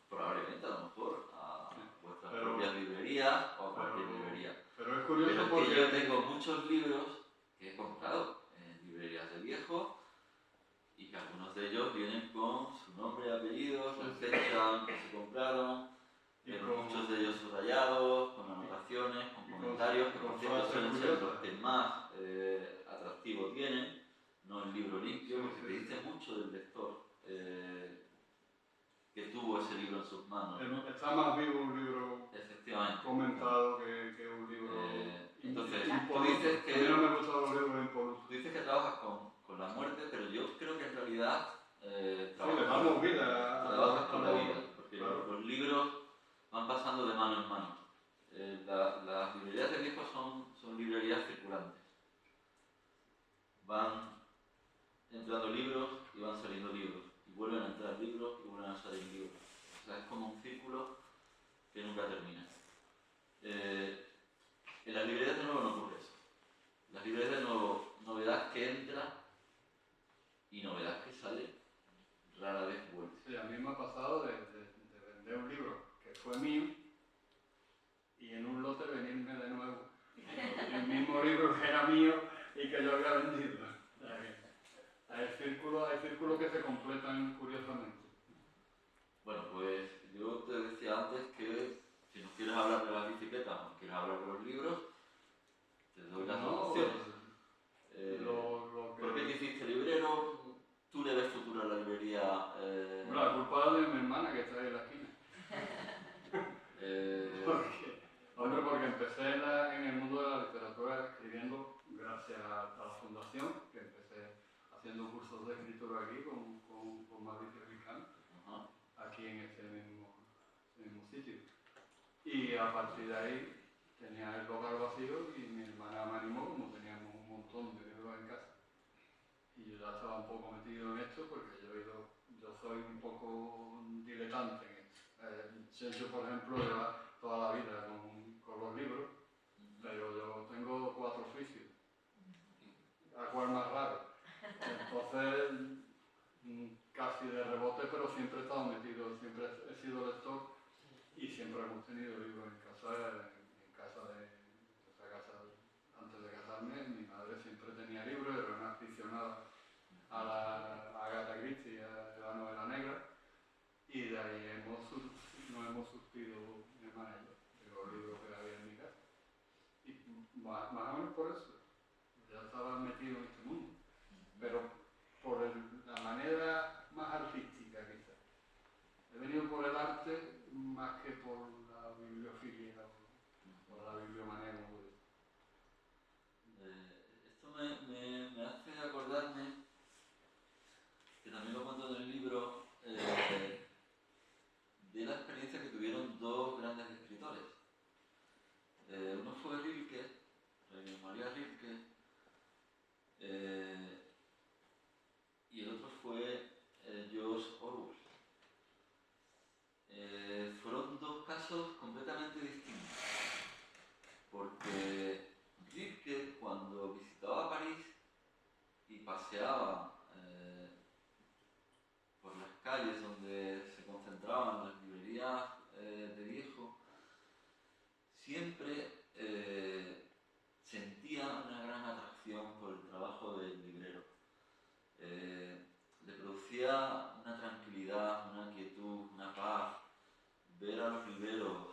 probablemente a lo mejor, a vuestras propias librerías o a cualquier librería. Pero es curioso Pero es porque que yo tengo muchos libros que he comprado en librerías de viejo y que algunos de ellos vienen con su nombre y apellidos, la fecha en que se compraron, muchos de ellos subrayados, con anotaciones, con comentarios, que por cierto suelen ser los que más atractivo tienen, no el libro limpio, porque te dice mucho del lector que tuvo ese libro en sus manos, ¿no? está más vivo un libro Efectivamente. comentado que un libro entonces, impoluto. tú dices que, a mí no me gustan los libros impolutos. tú dices que trabajas con la muerte, pero yo creo que en realidad Le damos vida trabajas con la vida, porque claro. los libros van pasando de mano en mano. Las librerías de viejos son librerías circulantes. Van entrando libros y van saliendo libros, y vuelven a entrar libros y vuelven a salir libros. O sea, es como un círculo que nunca termina. En las librerías de nuevo no ocurre eso. Las librerías de nuevo, novedad que entra y novedad que sale, rara vez vuelve. Sí, a mí me ha pasado de vender un libro que fue mío y en un lote venirme de nuevo el mismo libro que era mío y que yo había vendido. Hay círculos que se completan curiosamente. Bueno, pues yo te decía antes que si nos quieres hablar de las bicicletas o quieres hablar de los libros, te doy las dos opciones. ¿Por qué te hiciste librero? ¿Tú le ves futuro a la librería? La culpa es de mi hermana que está ahí en la esquina. Porque empecé en el mundo de la literatura escribiendo gracias a la fundación, que empecé haciendo cursos de escritura aquí con Mauricio Ricano, aquí en ese mismo sitio. Y a partir de ahí tenía el local vacío y mi hermana me animó, como teníamos un montón de libros en casa. Y yo ya estaba un poco metido en esto porque yo soy un poco diletante en esto. Yo, por ejemplo, llevo toda la vida con los libros, pero yo tengo 4 oficios. ¿A cuál más raro? Entonces, casi de rebote, pero siempre he estado metido, siempre he sido lector y siempre hemos tenido libros en casa. Antes de casarme, mi madre siempre tenía libros, era una aficionada a la Agatha Christie y a la novela negra, y de ahí nos hemos surtido mi hermana y yo, de los libros que había en mi casa. Y más o menos por eso, ya estaba metido en este mundo, pero por la manera más artística quizás. He venido por el arte más que por la bibliofilia o la bibliomanía, como digo. Esto me paseaba por las calles donde se concentraban las librerías de viejo, siempre sentía una gran atracción por el trabajo del librero. Le producía una tranquilidad, una quietud, una paz, ver a los libreros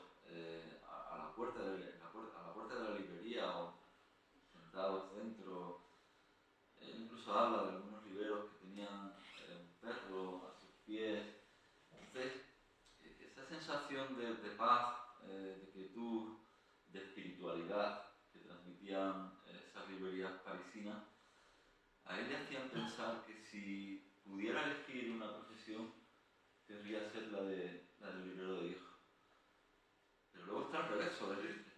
a la puerta de la librería o sentados dentro. Él incluso habla de algunos libreros que tenían un perro a sus pies. Entonces, esa sensación de paz, de quietud, de espiritualidad que transmitían esas librerías parisinas, a él le hacían pensar que si pudiera elegir una profesión, querría ser la de librero de viejo. Pero luego está el reverso del Rilke,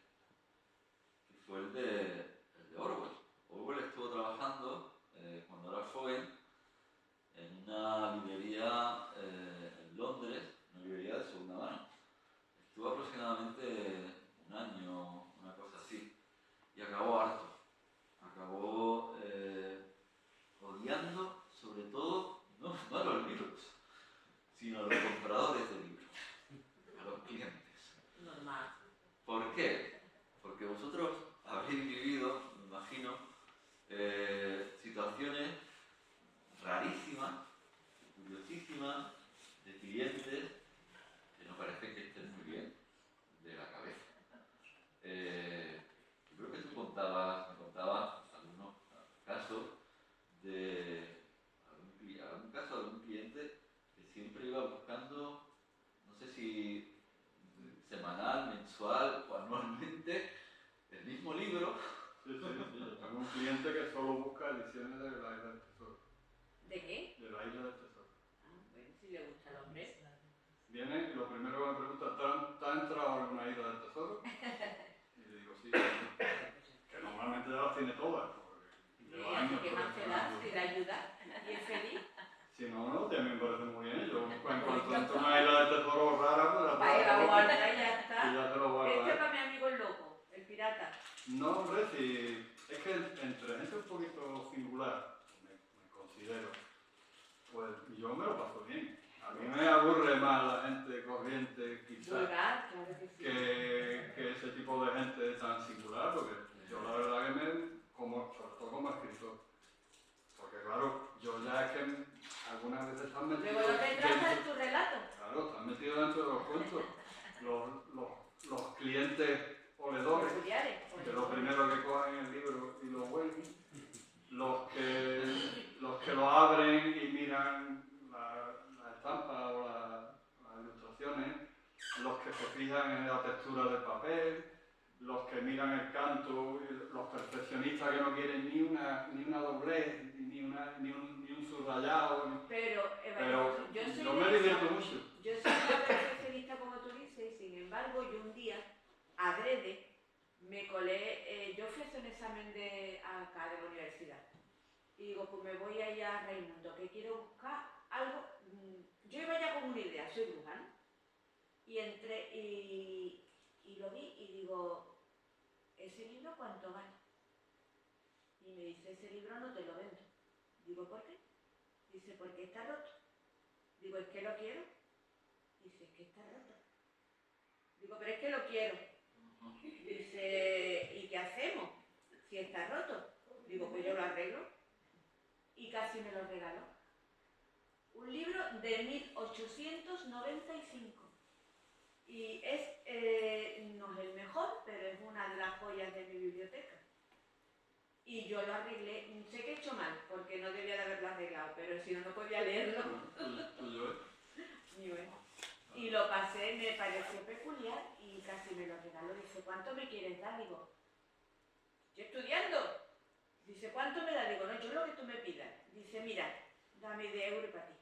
que fue el de Orwell. Orwell estuvo trabajando cuando era joven en una librería en Londres, una librería de segunda mano. Estuvo aproximadamente un año, una cosa así, y acabó harto. Acabó odiando sobre todo no a los libros, sino a los compradores de libros, a los clientes. Normal. ¿Por qué? Porque vosotros habréis vivido, me imagino, situaciones rarísimas, curiosísimas, de clientes que no parece que estén muy bien de la cabeza. Yo creo que me contabas algunos casos de algún caso de algún cliente que siempre iba buscando, no sé si semanal, mensual o anualmente, el mismo libro. Sí. Tengo un cliente que solo busca ediciones de la Isla del Tesoro. ¿De qué? De la Isla del Tesoro. Ah, bueno, si le gusta al hombre. Viene y lo primero que me pregunta, ¿te has entrado en una Isla del Tesoro? Y le digo, sí. Que normalmente ya las tiene todas. Lleva años ¿Qué más te da? Si le ayuda y es feliz. Si no, también me parece muy bien. Yo, en cuanto entro en una Isla del Tesoro rara, pues la Para ir a traigo guardar y ya está. y ya se lo guardo. Este es para mi amigo el loco, el pirata. No, hombre, si es que entre gente un poquito singular, me considero, pues yo me lo paso bien. A mí me aburre más la gente corriente, quizás, Vulgar, claro que sí. que ese tipo de gente tan singular, porque yo la verdad que sobre todo como escritor, porque claro, yo ya es que algunas veces están metido Luego lo retrasas en tu relato. claro, están metidos dentro de los cuentos, los clientes oledores, Peculiares. que lo primero que cogen el libro y lo vuelven, los que lo abren y miran la estampa o las ilustraciones, los que se fijan en la textura del papel, los que miran el canto, los perfeccionistas que no quieren ni una doblez, ni un subrayado. Pero yo me divierto mucho. Yo soy una perfeccionista como tú dices, y sin embargo yo un día, adrede, me colé, yo fui a hacer un examen acá de la universidad. Y digo, pues me voy a ir a Raimundo, que quiero buscar algo. Yo iba ya con una idea, soy bruja, ¿no? Y entré y lo vi y digo, ¿ese libro cuánto vale? Y me dice, ese libro no te lo vendo. Digo, ¿por qué? Dice, porque está roto. Digo, ¿es que lo quiero? Dice, es que está roto. Digo, pero es que lo quiero. Dice, ¿y qué hacemos si está roto? Digo, pues yo lo arreglo. Y casi me lo regaló. Un libro de 1895. Y no es el mejor, pero es una de las joyas de mi biblioteca. Y yo lo arreglé. Sé que he hecho mal, porque no debía de haberlo arreglado, pero si no, no podía leerlo. Y lo pasé, me pareció peculiar y casi me lo regaló. Dice, ¿cuánto me quieres dar? Digo, ¿estoy estudiando? Dice, ¿cuánto me da? Digo, no, yo lo que tú me pidas. Dice, mira, dame de euro para ti.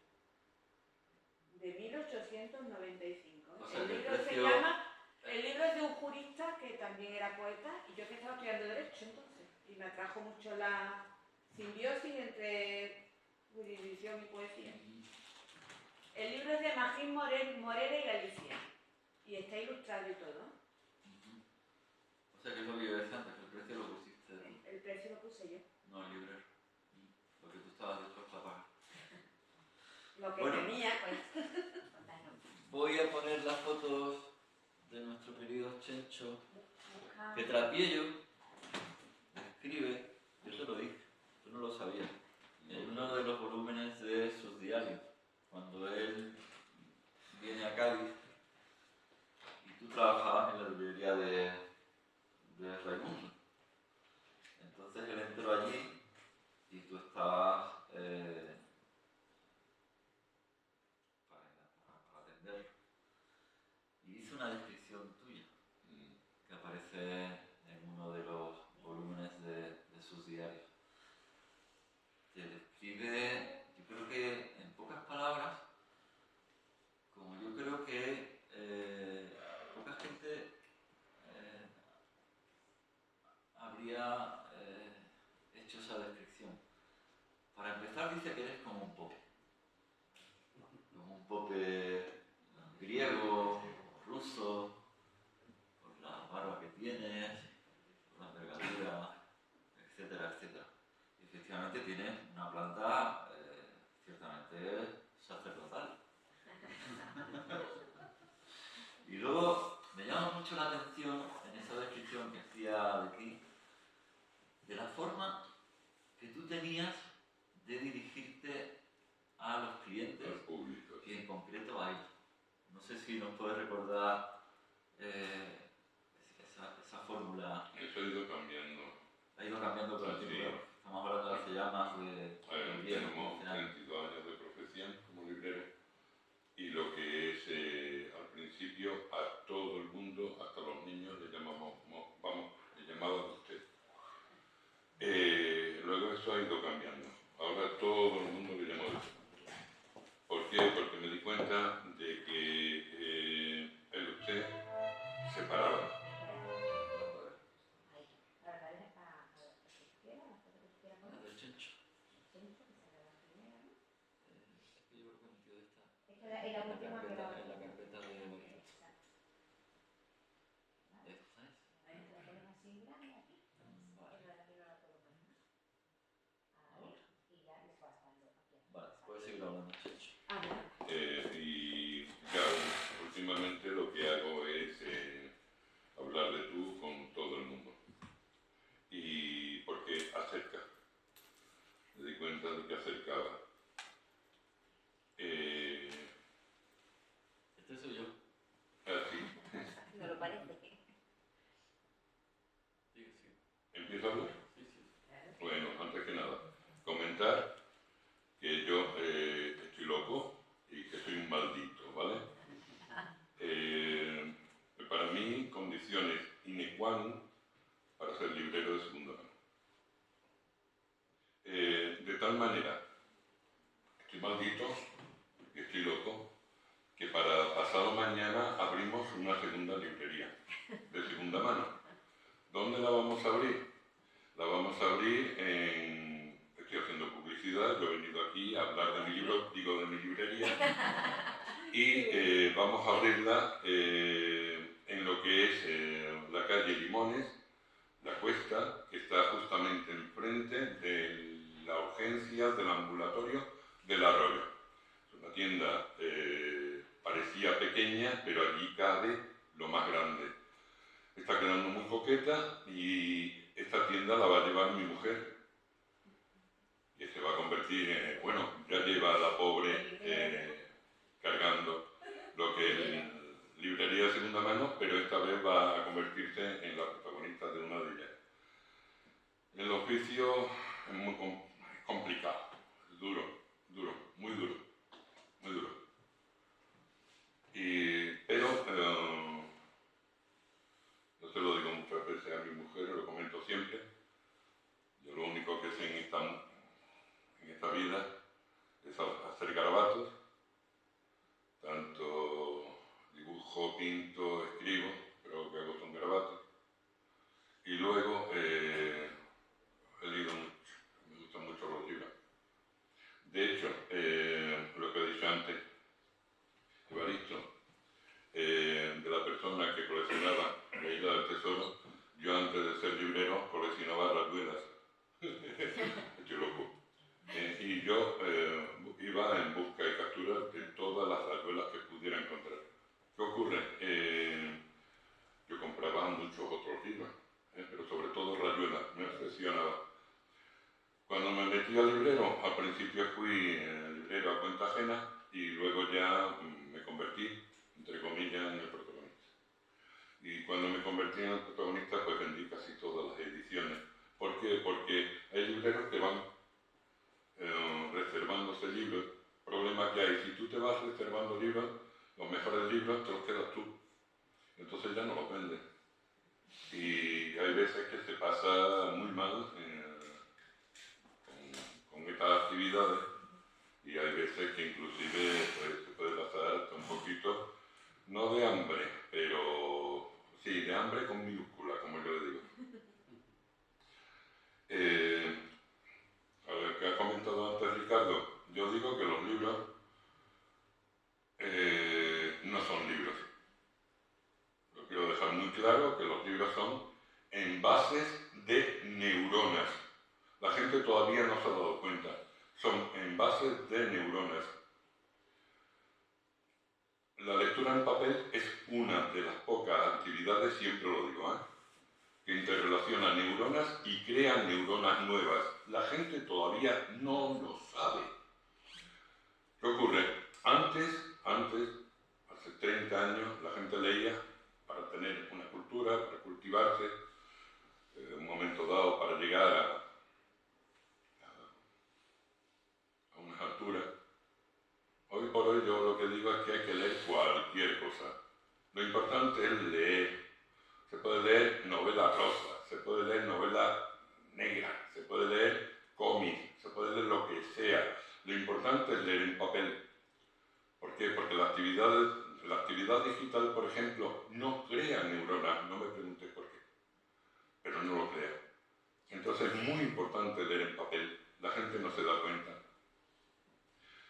De 1895. O sea, El que el libro se precio- llama, el libro es de un jurista que también era poeta y yo que estaba estudiando Derecho entonces. Y me atrajo mucho la simbiosis entre jurisdicción y poesía. El libro es de Magín Morera y Galicia. Y está ilustrado y todo. O sea, que es lo que yo decía antes, que el precio lo pusiste tú, El precio lo puse yo. no el librero. Lo que tú estabas Lo que Bueno. tenía, pues. Voy a poner las fotos de nuestro querido Chencho Petrapiello. Escribe, yo te lo dije, tú no lo sabías, en uno de los volúmenes de sus diarios, cuando él viene a Cádiz y tú trabajabas en la librería de Raimundo. Entonces él entró allí y tú estabas para atenderlo. Y hizo una descripción tuya que aparece en uno de los volúmenes de sus diarios. Te describe, yo creo que en pocas palabras, como yo creo que poca gente habría hecho esa descripción. Para empezar dice que eres como un pope griego, ruso, por la barba que tienes, por la envergadura, etcétera, etcétera. Y efectivamente tienes una planta ciertamente sacerdotal. Y luego me llama mucho la atención en esa descripción que hacía de ti, de la forma que tú tenías de dirigirte a los clientes Al público. y en concreto a ellos. No sé si nos puedes recordar esa fórmula. Eso ha ido cambiando. Ha ido cambiando con el tiempo. Sí. Claro. Estamos hablando de hace ya más de Tenemos 32 años de profesión como librero y lo que es al principio a todo el mundo, hasta los niños, le llamaban usted. Luego eso ha ido cambiando. Ahora todo el mundo le llama usted. ¿Por qué? Porque me di cuenta de que el usted separaba. del Chencho. Yo creo que metió esta Es la última que en la carpeta de ¿Esta es? Vale, puedes seguir hablando, Chencho. Y claro, últimamente lo que hago es hablar de tú con todo el mundo. Y porque acerca. Me di cuenta de que acercaba. Este soy yo. Así. No lo parece. Sigue, sigue. ¿Empiezo a hablar? Sí, sí. Bueno, antes que nada, comentar que yo estoy loco y que soy un maldito, ¿vale? Para mí, condiciones sine qua non para ser librero de segunda mano. De tal manera, estoy maldito y estoy loco, que para pasado mañana abrimos una segunda librería de segunda mano. ¿Dónde la vamos a abrir? La vamos a abrir en... Estoy haciendo publicidad, yo he venido aquí a hablar de mi libro, digo de mi librería, y vamos a abrirla en lo que es la calle Limones, la Cuesta, que está justamente enfrente de la urgencia del ambulatorio del Arroyo. Es una tienda, parecía pequeña, pero allí cabe lo más grande. Está quedando muy coqueta y esta tienda la va a llevar mi mujer, que se va a convertir en, bueno, ya lleva a la pobre cargando lo que es librería de segunda mano, pero esta vez va a convertirse en la protagonista de una de ellas. El oficio es muy complicado, es duro, muy duro. Pero yo se lo digo muchas veces a mi mujer, lo comento siempre. Yo lo único que sé en esta vida es hacer garabatos, tanto dibujo, pinto, escribo, pero lo que hago son garabatos. Y luego he leído mucho, me gustan mucho los libros. De hecho, lo que he dicho antes, Evaristo, de la persona que coleccionaba la Isla del Tesoro, yo antes de ser librero coleccionaba rayuelas. Estoy loco. Y yo iba en busca y captura Cuando me metí al librero, al principio fui librero a cuenta ajena y luego ya me convertí, entre comillas, en el protagonista. Y cuando me convertí en el protagonista, pues vendí casi todas las ediciones. ¿Por qué? Porque hay libreros que van reservándose libros. Problema que hay, si tú te vas reservando libros, los mejores libros te los quedas tú. Entonces ya no los vendes. Y hay veces que se pasa muy mal con estas actividades y hay veces que inclusive pues, se puede pasar hasta un poquito, no de hambre, pero sí, de hambre con minúscula, como yo le digo. A ver, que ha comentado antes Ricardo, yo digo que los libros no son libros. Lo quiero dejar muy claro, que los libros son envases de neuronas. La gente todavía no se ha dado cuenta. Son envases de neuronas. La lectura en papel es una de las pocas actividades, siempre lo digo, que interrelaciona neuronas y crea neuronas nuevas. La gente todavía no lo sabe. ¿Qué ocurre? Antes, hace 30 años, la gente leía para tener una cultura, para cultivarse, en un momento dado para llegar a unas alturas. Hoy por hoy yo lo que digo es que hay que leer cualquier cosa. Lo importante es leer. Se puede leer novela rosa, se puede leer novela negra, se puede leer cómic, se puede leer lo que sea. Lo importante es leer en papel. ¿Por qué? Porque la actividad digital, por ejemplo, no crea neuronas, no me preguntes por qué, pero no lo crea. Entonces es muy importante leer en papel, la gente no se da cuenta.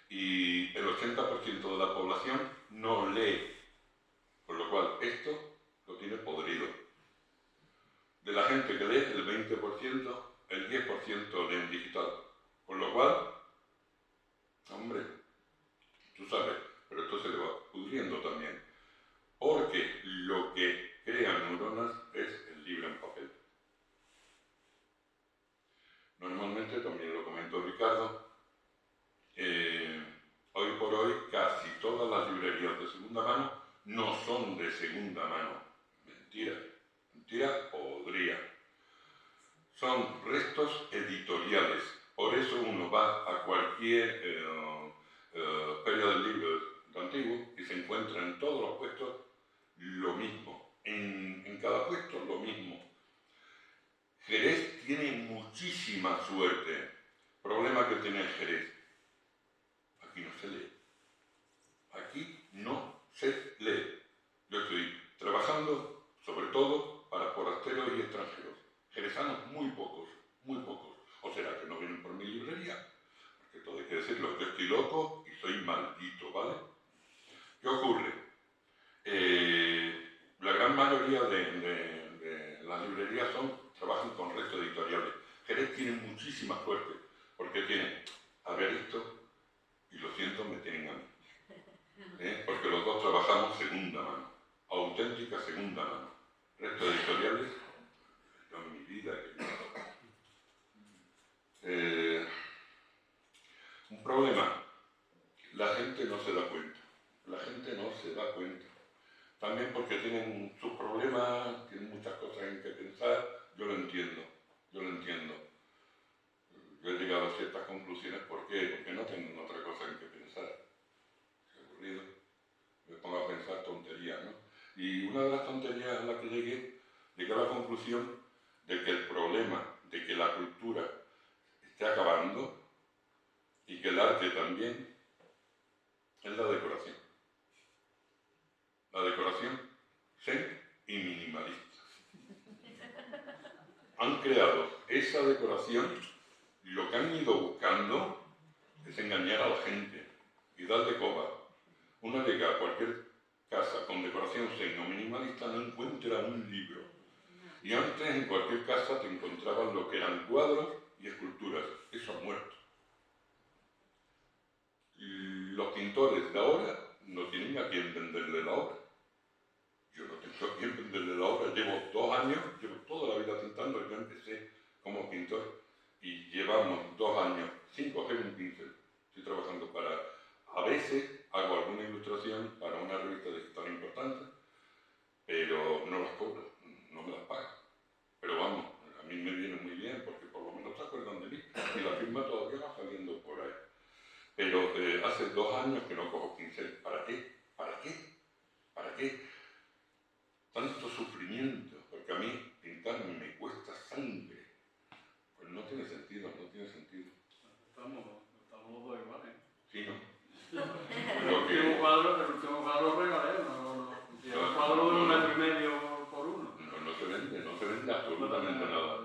Y el 80% de la población no lee, con lo cual esto lo tiene podrido. De la gente que lee, el 20%, el 10% lee en digital. Con lo cual, hombre, tú sabes, pero esto se le va pudriendo también. Porque lo que crea neuronas es el libro en papel. Normalmente, también lo comentó Ricardo, hoy por hoy casi todas las librerías de segunda mano no son de segunda mano. Mentira, mentira podría. Son restos editoriales. Por eso uno va a cualquier feria del libro antiguo y se encuentra en todos los puestos lo mismo. En cada puesto lo mismo. Jerez tiene muchísima suerte. Problema que tiene Jerez. Aquí no se lee. Aquí no se lee. Yo estoy trabajando sobre todo para forasteros y extranjeros. Jerezanos muy pocos, muy pocos. ¿O será que no vienen por mi librería? Porque todo hay que decirlo, yo estoy loco y soy maldito, ¿vale? ¿Qué ocurre? La gran mayoría de las librerías trabajan con restos editoriales. Jerez tiene muchísima suerte, porque tiene Averisto y lo siento, me tienen a mí. Porque los dos trabajamos segunda mano, auténtica segunda mano. Restos editoriales, yo en mi vida un problema, la gente no se da cuenta. La gente no se da cuenta. También porque tienen sus problemas, tienen muchas cosas en que pensar, yo lo entiendo, yo lo entiendo. Yo he llegado a ciertas conclusiones, ¿por qué? Porque no tengo otra cosa en que pensar. Es aburrido. Me pongo a pensar tonterías, ¿no? Y una de las tonterías a las que llegué a la conclusión de que el problema de que la cultura esté acabando y que el arte también es la decoración. La decoración zen y minimalista. Han creado esa decoración y lo que han ido buscando es engañar a la gente y darle coba. Uno llega a cualquier casa con decoración zen o minimalista, no encuentra un libro. Y antes en cualquier casa te encontraban lo que eran cuadros y esculturas. Eso ha muerto. Los pintores de ahora no tienen a quién venderle la obra. Yo no tengo a quién venderle la obra. Llevo 2 años, llevo toda la vida pintando. Yo empecé como pintor y llevamos 2 años sin coger un pincel. Estoy trabajando para... A veces hago alguna ilustración para una revista digital importante, pero no las cobro, no me las pagan. Pero vamos, a mí me viene muy bien porque por lo menos se acuerdan de mí y la firma todavía va saliendo por ahí. Pero hace 2 años que no cojo pincel. ¿Para qué? ¿Para qué? ¿Para qué? Tanto sufrimiento, porque a mí pintar me cuesta sangre. Pues no tiene sentido, no tiene sentido. Estamos los dos iguales. Sí, ¿no? El último cuadro regalé, el cuadro de 1,5 metros por 1. No se vende absolutamente nada.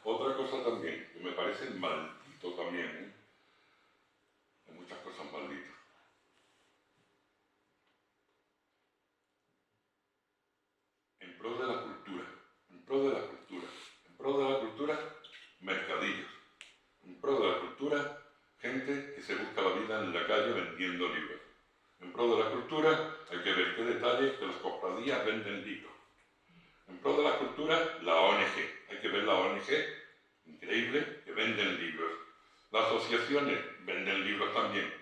Otra cosa también, que me parece maldito también, ¿eh? Hay muchas cosas malditas. En pro de la cultura, en pro de la cultura, en pro de la cultura, mercadillos. En pro de la cultura, gente que se busca la vida en la calle vendiendo libros. En pro de la cultura, hay que ver qué detalles que las cofradías venden libros. En pro de la cultura, la ONG. Hay que ver la ONG, increíble, que venden libros. Las asociaciones venden libros también.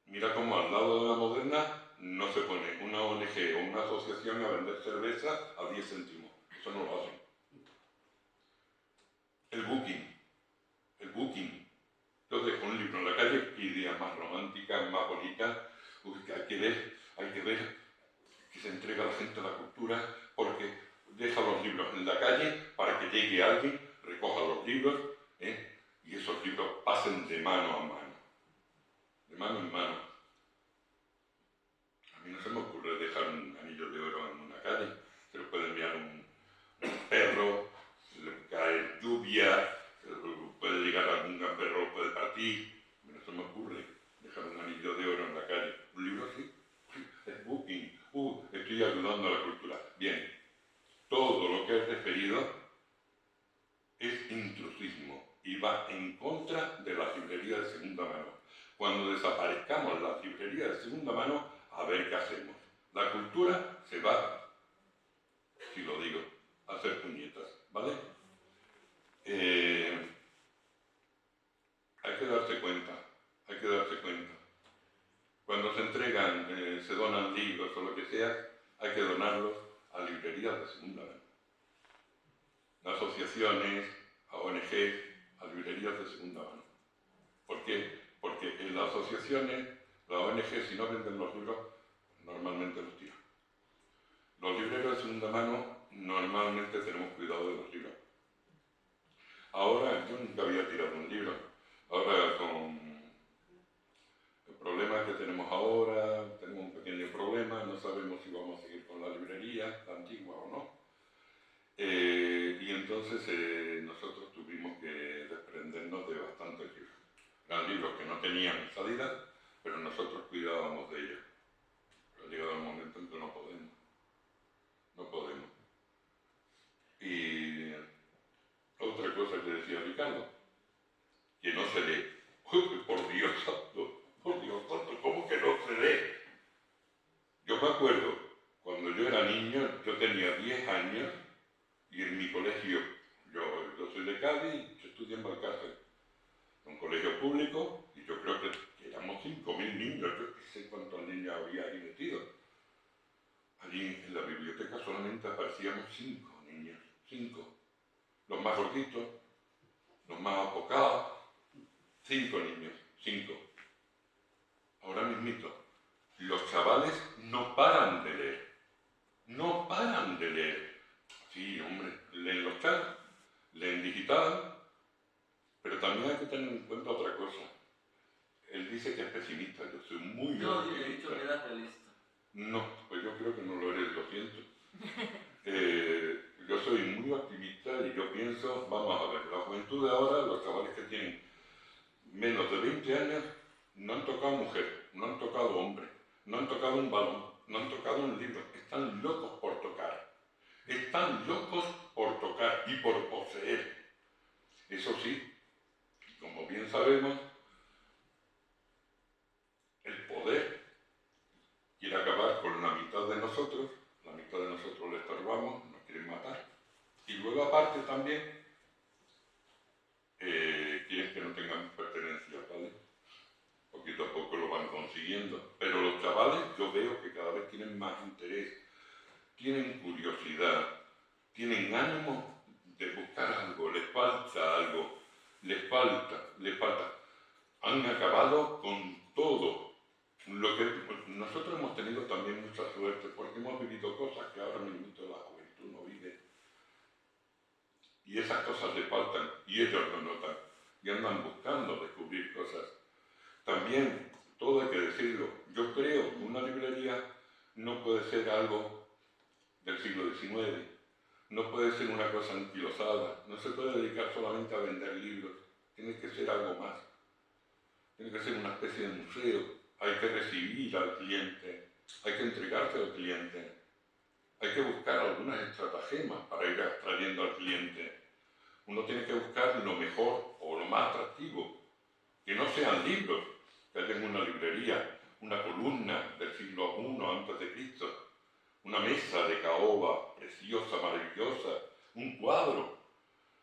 Mira cómo al lado de la Moderna no se pone una ONG o una asociación a vender cerveza a 10 céntimos. Eso no lo hacen. El booking. Yo dejo un libro en la calle y ideas más románticas, más bonitas. Hay que ver que se entrega a la gente la cultura, porque deja los libros en la calle para que llegue alguien, recoja los libros, y esos libros pasen de mano a mano. De mano en mano. A mí no se me ocurre dejar un anillo de oro en una calle. Se lo puede enviar un perro, se le cae lluvia, puede llegar algún perro, puede partir. No se me ocurre dejar un anillo de oro en la calle. Un libro así, es booking. Estoy ayudando a la cultura. Bien, todo lo que he referido es intrusismo y va en contra de las librerías de segunda mano. Cuando desaparezcamos las librerías de segunda mano, a ver qué hacemos. La cultura se va, si lo digo, a hacer puñetas, ¿vale? Hay que darse cuenta. Cuando se entregan, se donan libros o lo que sea, hay que donarlos a librerías de segunda mano. A asociaciones, a ONG, a librerías de segunda mano. ¿Por qué? Porque en las asociaciones, la ONG, si no venden los libros, normalmente los tiran. Los libreros de segunda mano, normalmente tenemos cuidado de los libros. Ahora, yo nunca había tirado un libro. Ahora, con el problema que tenemos ahora, tenemos un pequeño problema, no sabemos si vamos a seguir con la librería, la antigua o no. Y entonces nosotros tuvimos que desprendernos de bastantes libros. Eran libros que no tenían salida, pero nosotros cuidábamos de ellos. Pero ha llegado el momento en que no podemos. Y otra cosa que decía Ricardo, que no se lee. Por Dios santo, ¿cómo que no se lee? Yo me acuerdo, cuando yo era niño, yo tenía 10 años, y en mi colegio, yo soy de Cádiz, yo estudié en Balcácer, un colegio público, y yo creo que éramos 5.000 niños, yo qué sé cuántos niños había ahí metidos. Allí en la biblioteca solamente aparecíamos 5 niños, 5. Los más gorditos, los más apocados, 5 niños, 5. Ahora mismito, los chavales no paran de leer. No paran de leer. Sí, hombre, leen los chats, leen digital, pero también hay que tener en cuenta otra cosa. Él dice que es pesimista, yo soy muy No, yo optimista. he dicho que eras realista. No, pues yo creo que no lo eres, lo siento. Yo soy muy optimista y yo pienso, vamos a ver, la juventud de ahora, los chavales que tienen menos de 20 años, no han tocado mujer, no han tocado hombre, no han tocado un balón, no han tocado un libro, están locos por tocar. Están locos por tocar y por poseer. Eso sí, como bien sabemos, el poder quiere acabar con la mitad de nosotros le estorbamos, nos quieren matar. Y luego aparte también leyendo. Pero los chavales yo veo que cada vez tienen más interés, tienen curiosidad, tienen ánimo de buscar algo, les falta algo, les falta. Han acabado con todo. Nosotros hemos tenido también mucha suerte porque hemos vivido cosas que ahora mismo la juventud no vive. Y esas cosas les faltan y ellos lo notan y andan buscando descubrir cosas. También, todo hay que decirlo, yo creo que una librería no puede ser algo del siglo XIX, no puede ser una cosa anquilosada, no se puede dedicar solamente a vender libros, tiene que ser algo más, tiene que ser una especie de museo, hay que recibir al cliente, hay que entregarse al cliente, hay que buscar algunas estratagemas para ir atrayendo al cliente. Uno tiene que buscar lo mejor o lo más atractivo, que no sean libros, que haya en una librería, una columna del siglo I a.C., una mesa de caoba preciosa, maravillosa, un cuadro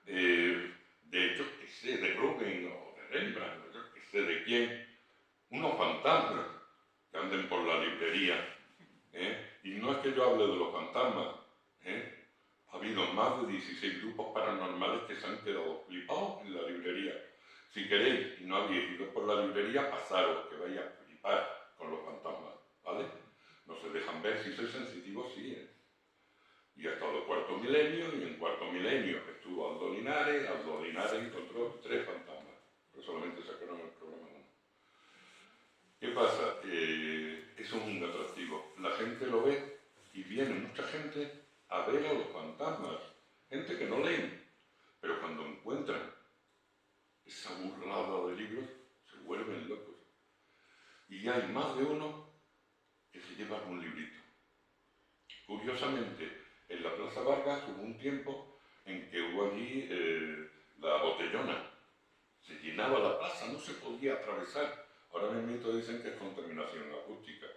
yo qué sé, de Rubens o de Rembrandt, yo qué sé de quién, unos fantasmas que anden por la librería. Y no es que yo hable de los fantasmas, ha habido más de 16 grupos paranormales que se han quedado flipados en la librería. Si queréis y no habéis ido por la librería, pasaros, que vais a flipar con los fantasmas, ¿vale? No se dejan ver, si sois sensitivos, sí. Y ha estado Cuarto Milenio, y en Cuarto Milenio estuvo Aldo Linares encontró 3 fantasmas, pero solamente sacaron el programa 1. ¿Qué pasa? Eso es un atractivo. La gente lo ve y viene mucha gente a ver a los fantasmas. Gente que no leen, pero cuando encuentran esa burrada de libros, se vuelven locos. Y hay más de uno que se lleva un librito. Curiosamente, en la Plaza Vargas hubo un tiempo en que hubo allí la botellona. Se llenaba la plaza, no se podía atravesar. Ahora mismo dicen que es contaminación acústica.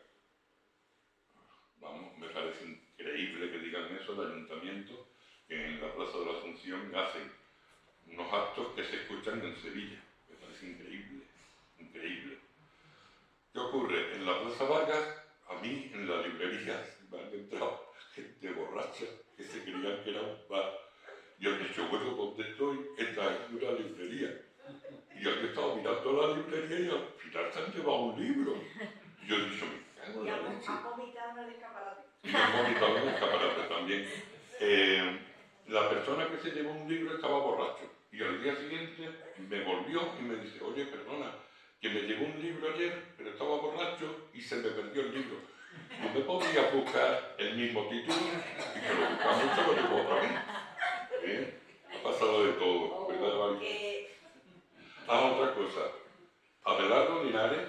Vamos, me parece increíble que digan eso el ayuntamiento, que en la Plaza de la Asunción hacen unos actos que se escuchan en Sevilla. Me parece increíble, increíble. ¿Qué ocurre? En la Plaza Vargas, a mí en la librería me han entrado gente borracha que se creían que era un bar. Y han dicho, bueno, ¿dónde estoy? Esta es una librería. Y yo he estado mirando la librería y al final se han llevado un libro. Y yo he dicho, me cago en la leche. ¿Ha vomitado en el escaparate? Y me han vomitado en el escaparate también. La persona que se llevó un libro estaba borracho. Y al día siguiente me volvió y me dice, oye, perdona, que me llevó un libro ayer, pero estaba borracho y se me perdió el libro. No me podía buscar el mismo título y que lo buscamos y se lo llevó otra vez. Ha pasado de todo, ¿verdad, Vale? Otra cosa. Abelardo Linares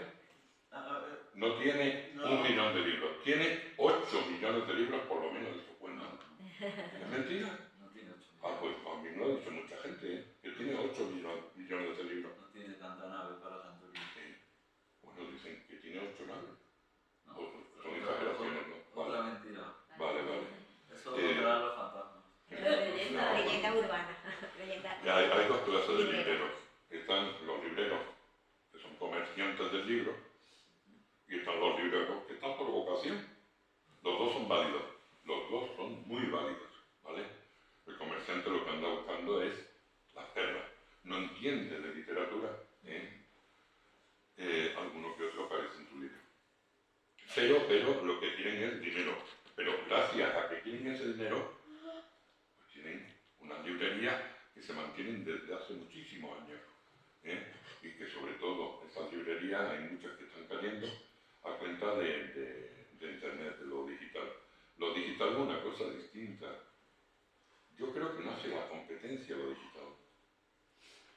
no tiene 1 millón de libros, tiene 8 millones de libros por lo menos de su cuenta. ¿Es mentira? No tiene 8 millones. Pues a mí me lo ha dicho mucha gente, que tiene 8 millones de libros. No tiene tanta nave para tanto libro. Bueno, dicen que tiene 8 naves. No, Son exageraciones, ¿no? Otra mentira. Vale. Eso lo contarán los fantasmas. Leyenda urbana. Ya hay 2 clases de libreros. Están los libreros que son comerciantes del libro y están los libreros que están por vocación. Los dos son válidos, los dos son muy válidos, ¿vale? El comerciante lo que anda buscando es las perlas, no entiende de literatura, alguno que otro aparece en tu libro. Pero lo que quieren es dinero, pero gracias a que quieren ese dinero, pues tienen unas librerías que se mantienen desde hace muchísimos años. Y que sobre todo esas librerías hay muchas que están cayendo a cuenta de internet, de lo digital. Lo digital es una cosa distinta. Yo creo que no hace la competencia lo digital.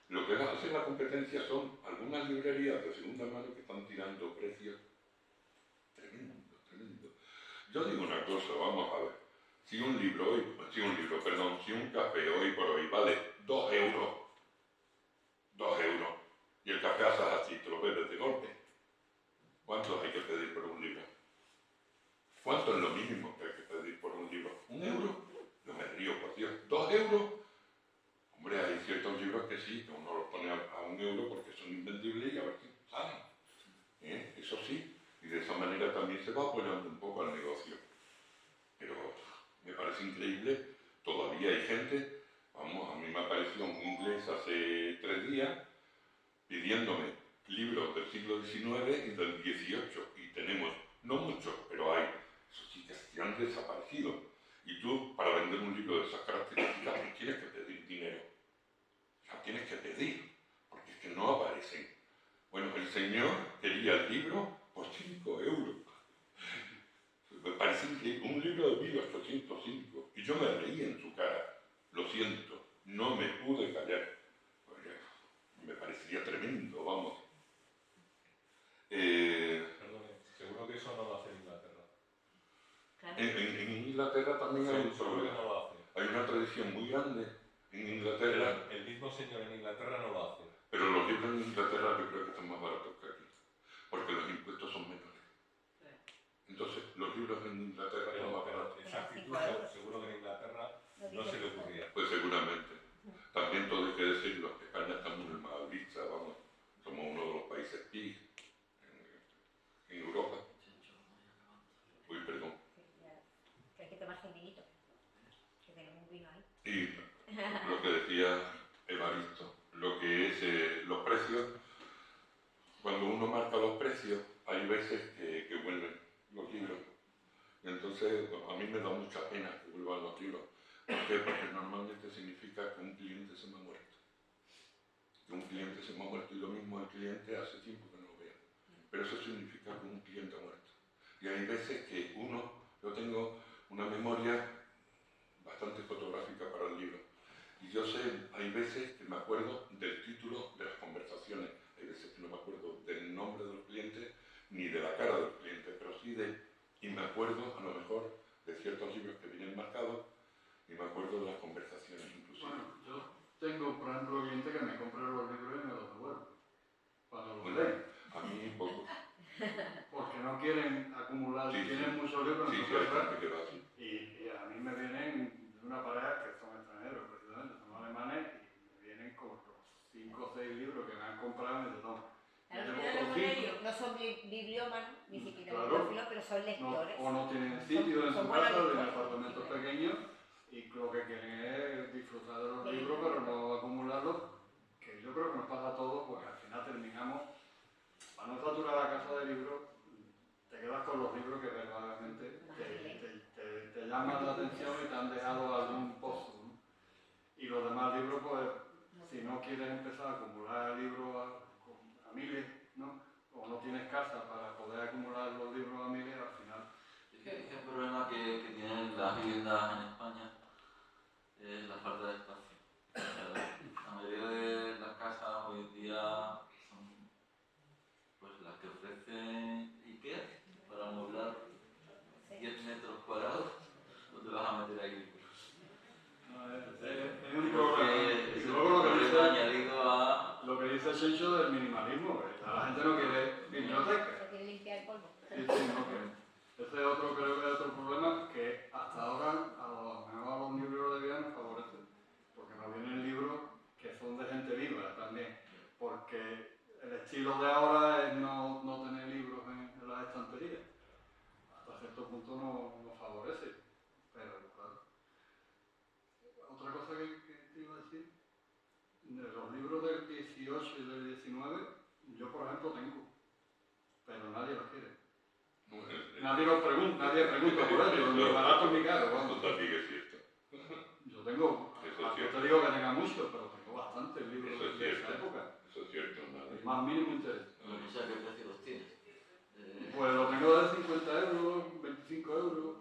Lo que hace la competencia son algunas librerías de segunda mano que están tirando precios tremendo. Yo digo una cosa, vamos a ver. Si un café hoy por hoy vale 2 euros, y el café haces así, te lo bebes de golpe, ¿cuántos hay que pedir por un libro? ¿Cuánto es lo mínimo que hay que pedir por un libro? ¿1 euro? Yo me río, por Dios. ¿2 euros? Hombre, hay ciertos libros que sí, que uno los pone a 1 euro porque son invendibles y a ver si salen. Eso sí. Y se va apoyando un poco al negocio. Pero me parece increíble, todavía hay gente, vamos, a mí me apareció un inglés hace 3 días pidiéndome libros del siglo XIX y del XVIII, y tenemos, no muchos, pero hay, eso sí que han desaparecido. Y tú, para vender un libro de esas características, pues tienes que pedir dinero. O sea, tienes que pedir, porque es que no aparecen. Bueno, el señor quería el libro por 5 euros. Me parece increíble, un libro de 1805, y yo me reí en su cara. Lo siento, no me pude callar. Me parecería tremendo, vamos. Perdone, seguro que eso no lo hace en Inglaterra. En Inglaterra también hay un Seguro que problema. no lo hace. Hay una tradición muy grande en Inglaterra, El mismo señor en Inglaterra no lo hace. pero los libros en Inglaterra yo creo que están más baratos que aquí, porque los impuestos son menores. Entonces, los libros en Inglaterra son más baratos. Pero esa actitud seguro que en Inglaterra no se le ocurría. Pues seguramente. También todo hay que decirlo, que España está muy mal vista, vamos. Somos uno de los países PIG en Europa. Uy, perdón. Que hay que tomarse un vinito, que tenemos un vino ahí. Y lo que decía Evaristo, lo que es los precios, cuando uno marca los precios, hay veces que vuelven los libros. Y entonces a mí me da mucha pena que vuelvan los libros. ¿Por qué? Porque normalmente significa que un cliente se me ha muerto. Que un cliente se me ha muerto, y lo mismo el cliente hace tiempo que no lo veo. Pero eso significa que un cliente ha muerto. Y hay veces que yo tengo una memoria bastante fotográfica para el libro. Y yo sé, hay veces que me acuerdo del título de las conversaciones, hay veces que no me acuerdo del nombre del cliente ni de la cara del cliente, pero sí y me acuerdo a lo mejor de ciertos libros que vienen marcados, y me acuerdo de las conversaciones inclusive. Bueno, yo tengo, por ejemplo, clientes que me compran los libros y me los devuelven cuando los Bueno, leen. a mí poco. Porque no quieren acumular, Sí, tienen muchos libros en Sí, su sí, hay casa. gente que va así. Y a mí me vienen de una pareja que son extranjeros, precisamente, son alemanes, y me vienen con los 5 o 6 libros que me han comprado y me dicen, no, Claro, tengo quédate otros con 5. ellos. No son bibliómanos, ni siquiera Claro. bibliófilos, pero son No, lectores. o no tienen sitio en son su buenos casa, tienen lectores. apartamentos pequeños, y lo que quieren es disfrutar de los libros, pero no acumularlos, que yo creo que nos pasa a todos, porque al final terminamos, para no saturar la casa de libros, te quedas con los libros que verdaderamente te llaman la atención y te han dejado algún pozo, ¿no? Y los demás libros, pues, si no quieres empezar a acumular libros a miles, ¿no? O no tienes casa para poder acumular los libros a miles, al final... Es que el problema que tienen las viviendas en España es la falta de espacio. O sea, la mayoría de las casas hoy en día son pues las que ofrecen IKEA para amueblar 10 metros cuadrados. ¿Dónde vas a meter ahí? Es un problema. Y Es luego un problema añadido a... lo que dice Chencho del minimalismo, que la gente no quiere biblioteca. Se quiere limpiar el polvo. Sí, no quiere. Ese es otro, creo que es otro problema que hasta ahora a los libros de vida nos favorece, porque nos vienen libros que son de gente viva también, porque el estilo de ahora es no tener libros en las estanterías. Hasta cierto punto nos favorece, pero claro. Otra cosa que te iba a decir, de los libros del 18 y del 19, yo por ejemplo tengo, pero nadie los quiere. Nadie pregunta por ellos, ni barato ni caro. Eso Vamos. también es cierto. Yo tengo, Eso es no cierto. te digo que tenga muchos, pero tengo bastantes libros Eso es de esa cierto. época. Eso es cierto, nadie. El más mínimo interés. O sea, ¿qué precio los tienes? Pues lo tengo de 50 euros, 25 euros,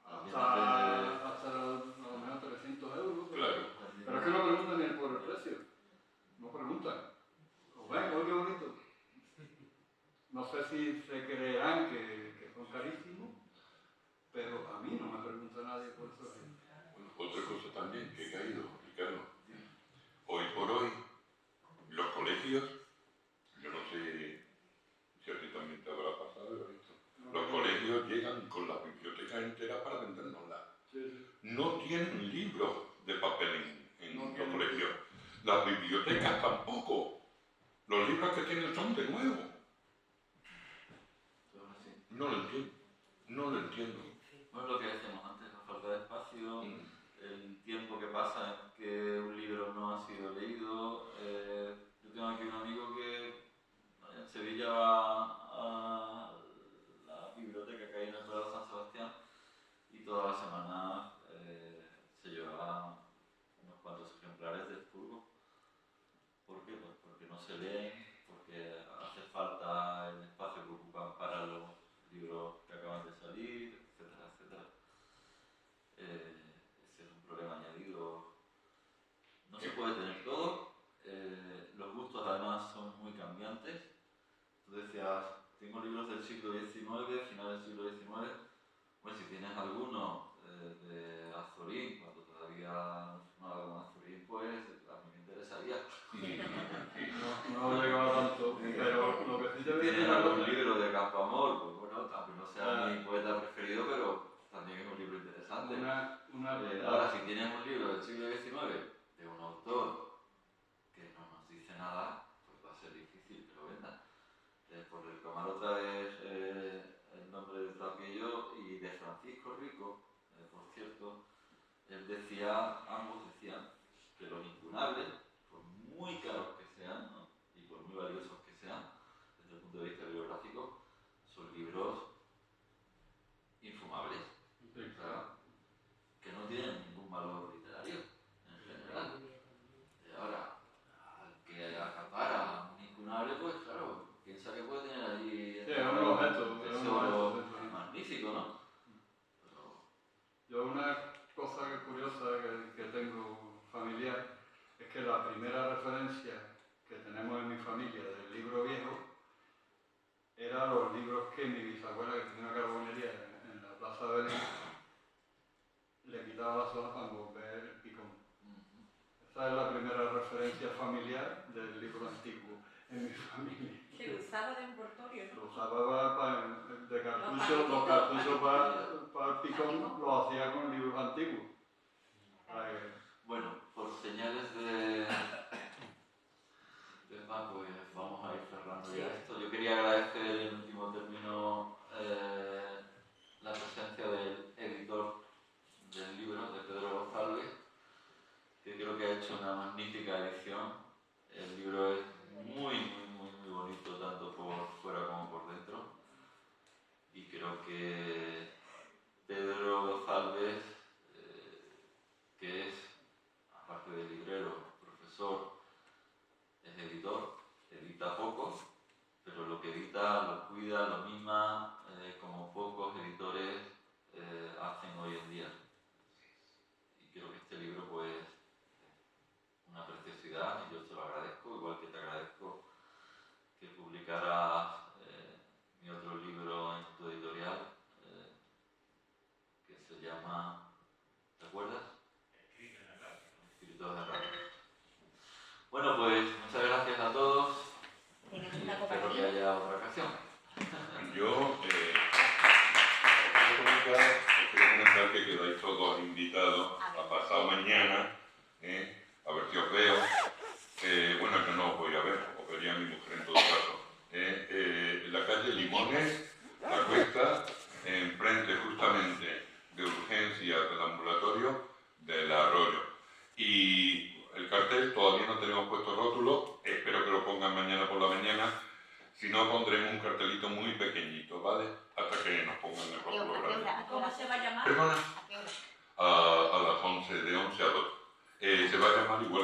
hasta a lo mejor 300 euros. Claro. Pero es que no preguntan ni por el precio. No preguntan. Pues ven, oye, qué bonito. No sé si se creerán que son carísimos, pero a mí no me pregunta nadie por eso. Bueno, otra cosa también que he caído, Ricardo. Hoy por hoy, los colegios, yo no sé si a ti también te habrá pasado, Evaristo, los colegios llegan con las bibliotecas enteras para vendérnoslas. No tienen libros de papel en los colegios. Las bibliotecas tampoco. Los libros que tienen son de nuevo. No lo entiendo. No lo entiendo. No es lo que decíamos antes, la falta de espacio, el tiempo que pasa en que un libro no ha sido leído. Yo tengo aquí un amigo que en Sevilla va a la biblioteca que hay en el Prado de San Sebastián y todas las semanas se lleva unos cuantos ejemplares del Furgo. ¿Por qué? Pues porque no se leen, porque hace falta el espacio que ocupan para los libros que acaban de salir, etcétera, etcétera. Ese es un problema añadido. No se puede tener todo. Los gustos además son muy cambiantes. Tú decías, tengo libros del siglo XIX, final del siglo XIX. Bueno, si tienes alguno de Azorín, cuando todavía no fumaba con Azorín, pues a mí me interesaría. No llegaba tanto, pero lo que sí te Si digo tienes algún libro de Campoamor, pues bueno, aunque no sea mi poeta preferido, pero también es un libro interesante. Ahora, si tienes un libro del siglo XIX de un autor que no nos dice nada, pues va a ser difícil que lo venda. Por retomar otra vez el nombre de Trapiello y de Francisco Rico, por cierto, él decía, ambos decían que los incunables, por muy caros que sean, ¿no? Y por muy valiosos que sean, desde el punto de vista bibliográfico, son libros infumables. Sí. O sea, que no tienen ningún valor literario en general. Y ahora, al que acapara un incunable, pues claro, piensa que puede tener allí Sí, es un objeto, un es un tesoro objeto. magnífico, ¿no? Pero, Yo una cosa curiosa que tengo familiar es que la primera referencia que tenemos en mi familia del libro viejo era los libros que mi bisabuela, que tenía una carbonería en la Plaza de Belén, le quitaba las hojas para envolver el picón. Esa es la primera referencia familiar del libro antiguo en mi familia. Que lo usaba de envoltorio, ¿no? Lo usaba de cartucho, los cartuchos para el picón lo hacía con libros antiguos. bueno, por señales de pues vamos a ir cerrando ya esto. Yo quería agradecer en último término la presencia del editor del libro, de Pedro González, que creo que ha hecho una magnífica edición. El libro es muy bonito, tanto por fuera como por dentro. Y creo que Pedro González, que es, aparte de librero, profesor, es editor, edita poco, pero lo que edita lo cuida, lo mima, como pocos editores hacen hoy en día. Y creo que este libro pues es una preciosidad y yo te lo agradezco, igual que te agradezco que publicaras mi otro libro en tu editorial, que se llama, ¿te acuerdas? Escritos de Radio. Bueno, pues muchas gracias a todos y espero que haya otra ocasión. Yo quiero comentar que quedáis todos invitados a pasado mañana, a ver si os veo. Bueno, yo no os voy a ver, os vería a mi mujer en todo caso. En la calle Limones, la Cuesta, enfrente justamente de urgencias del ambulatorio del Arroyo. Y el cartel todavía no tenemos puesto rótulo, espero que lo pongan mañana por la mañana. Si no, pondremos un cartelito muy pequeñito, ¿vale? Hasta que nos pongan el rótulo grande. ¿Cómo se va a llamar? ¿Perdona? ¿A qué hora? A las 11, de 11 a 2. Se va a llamar igual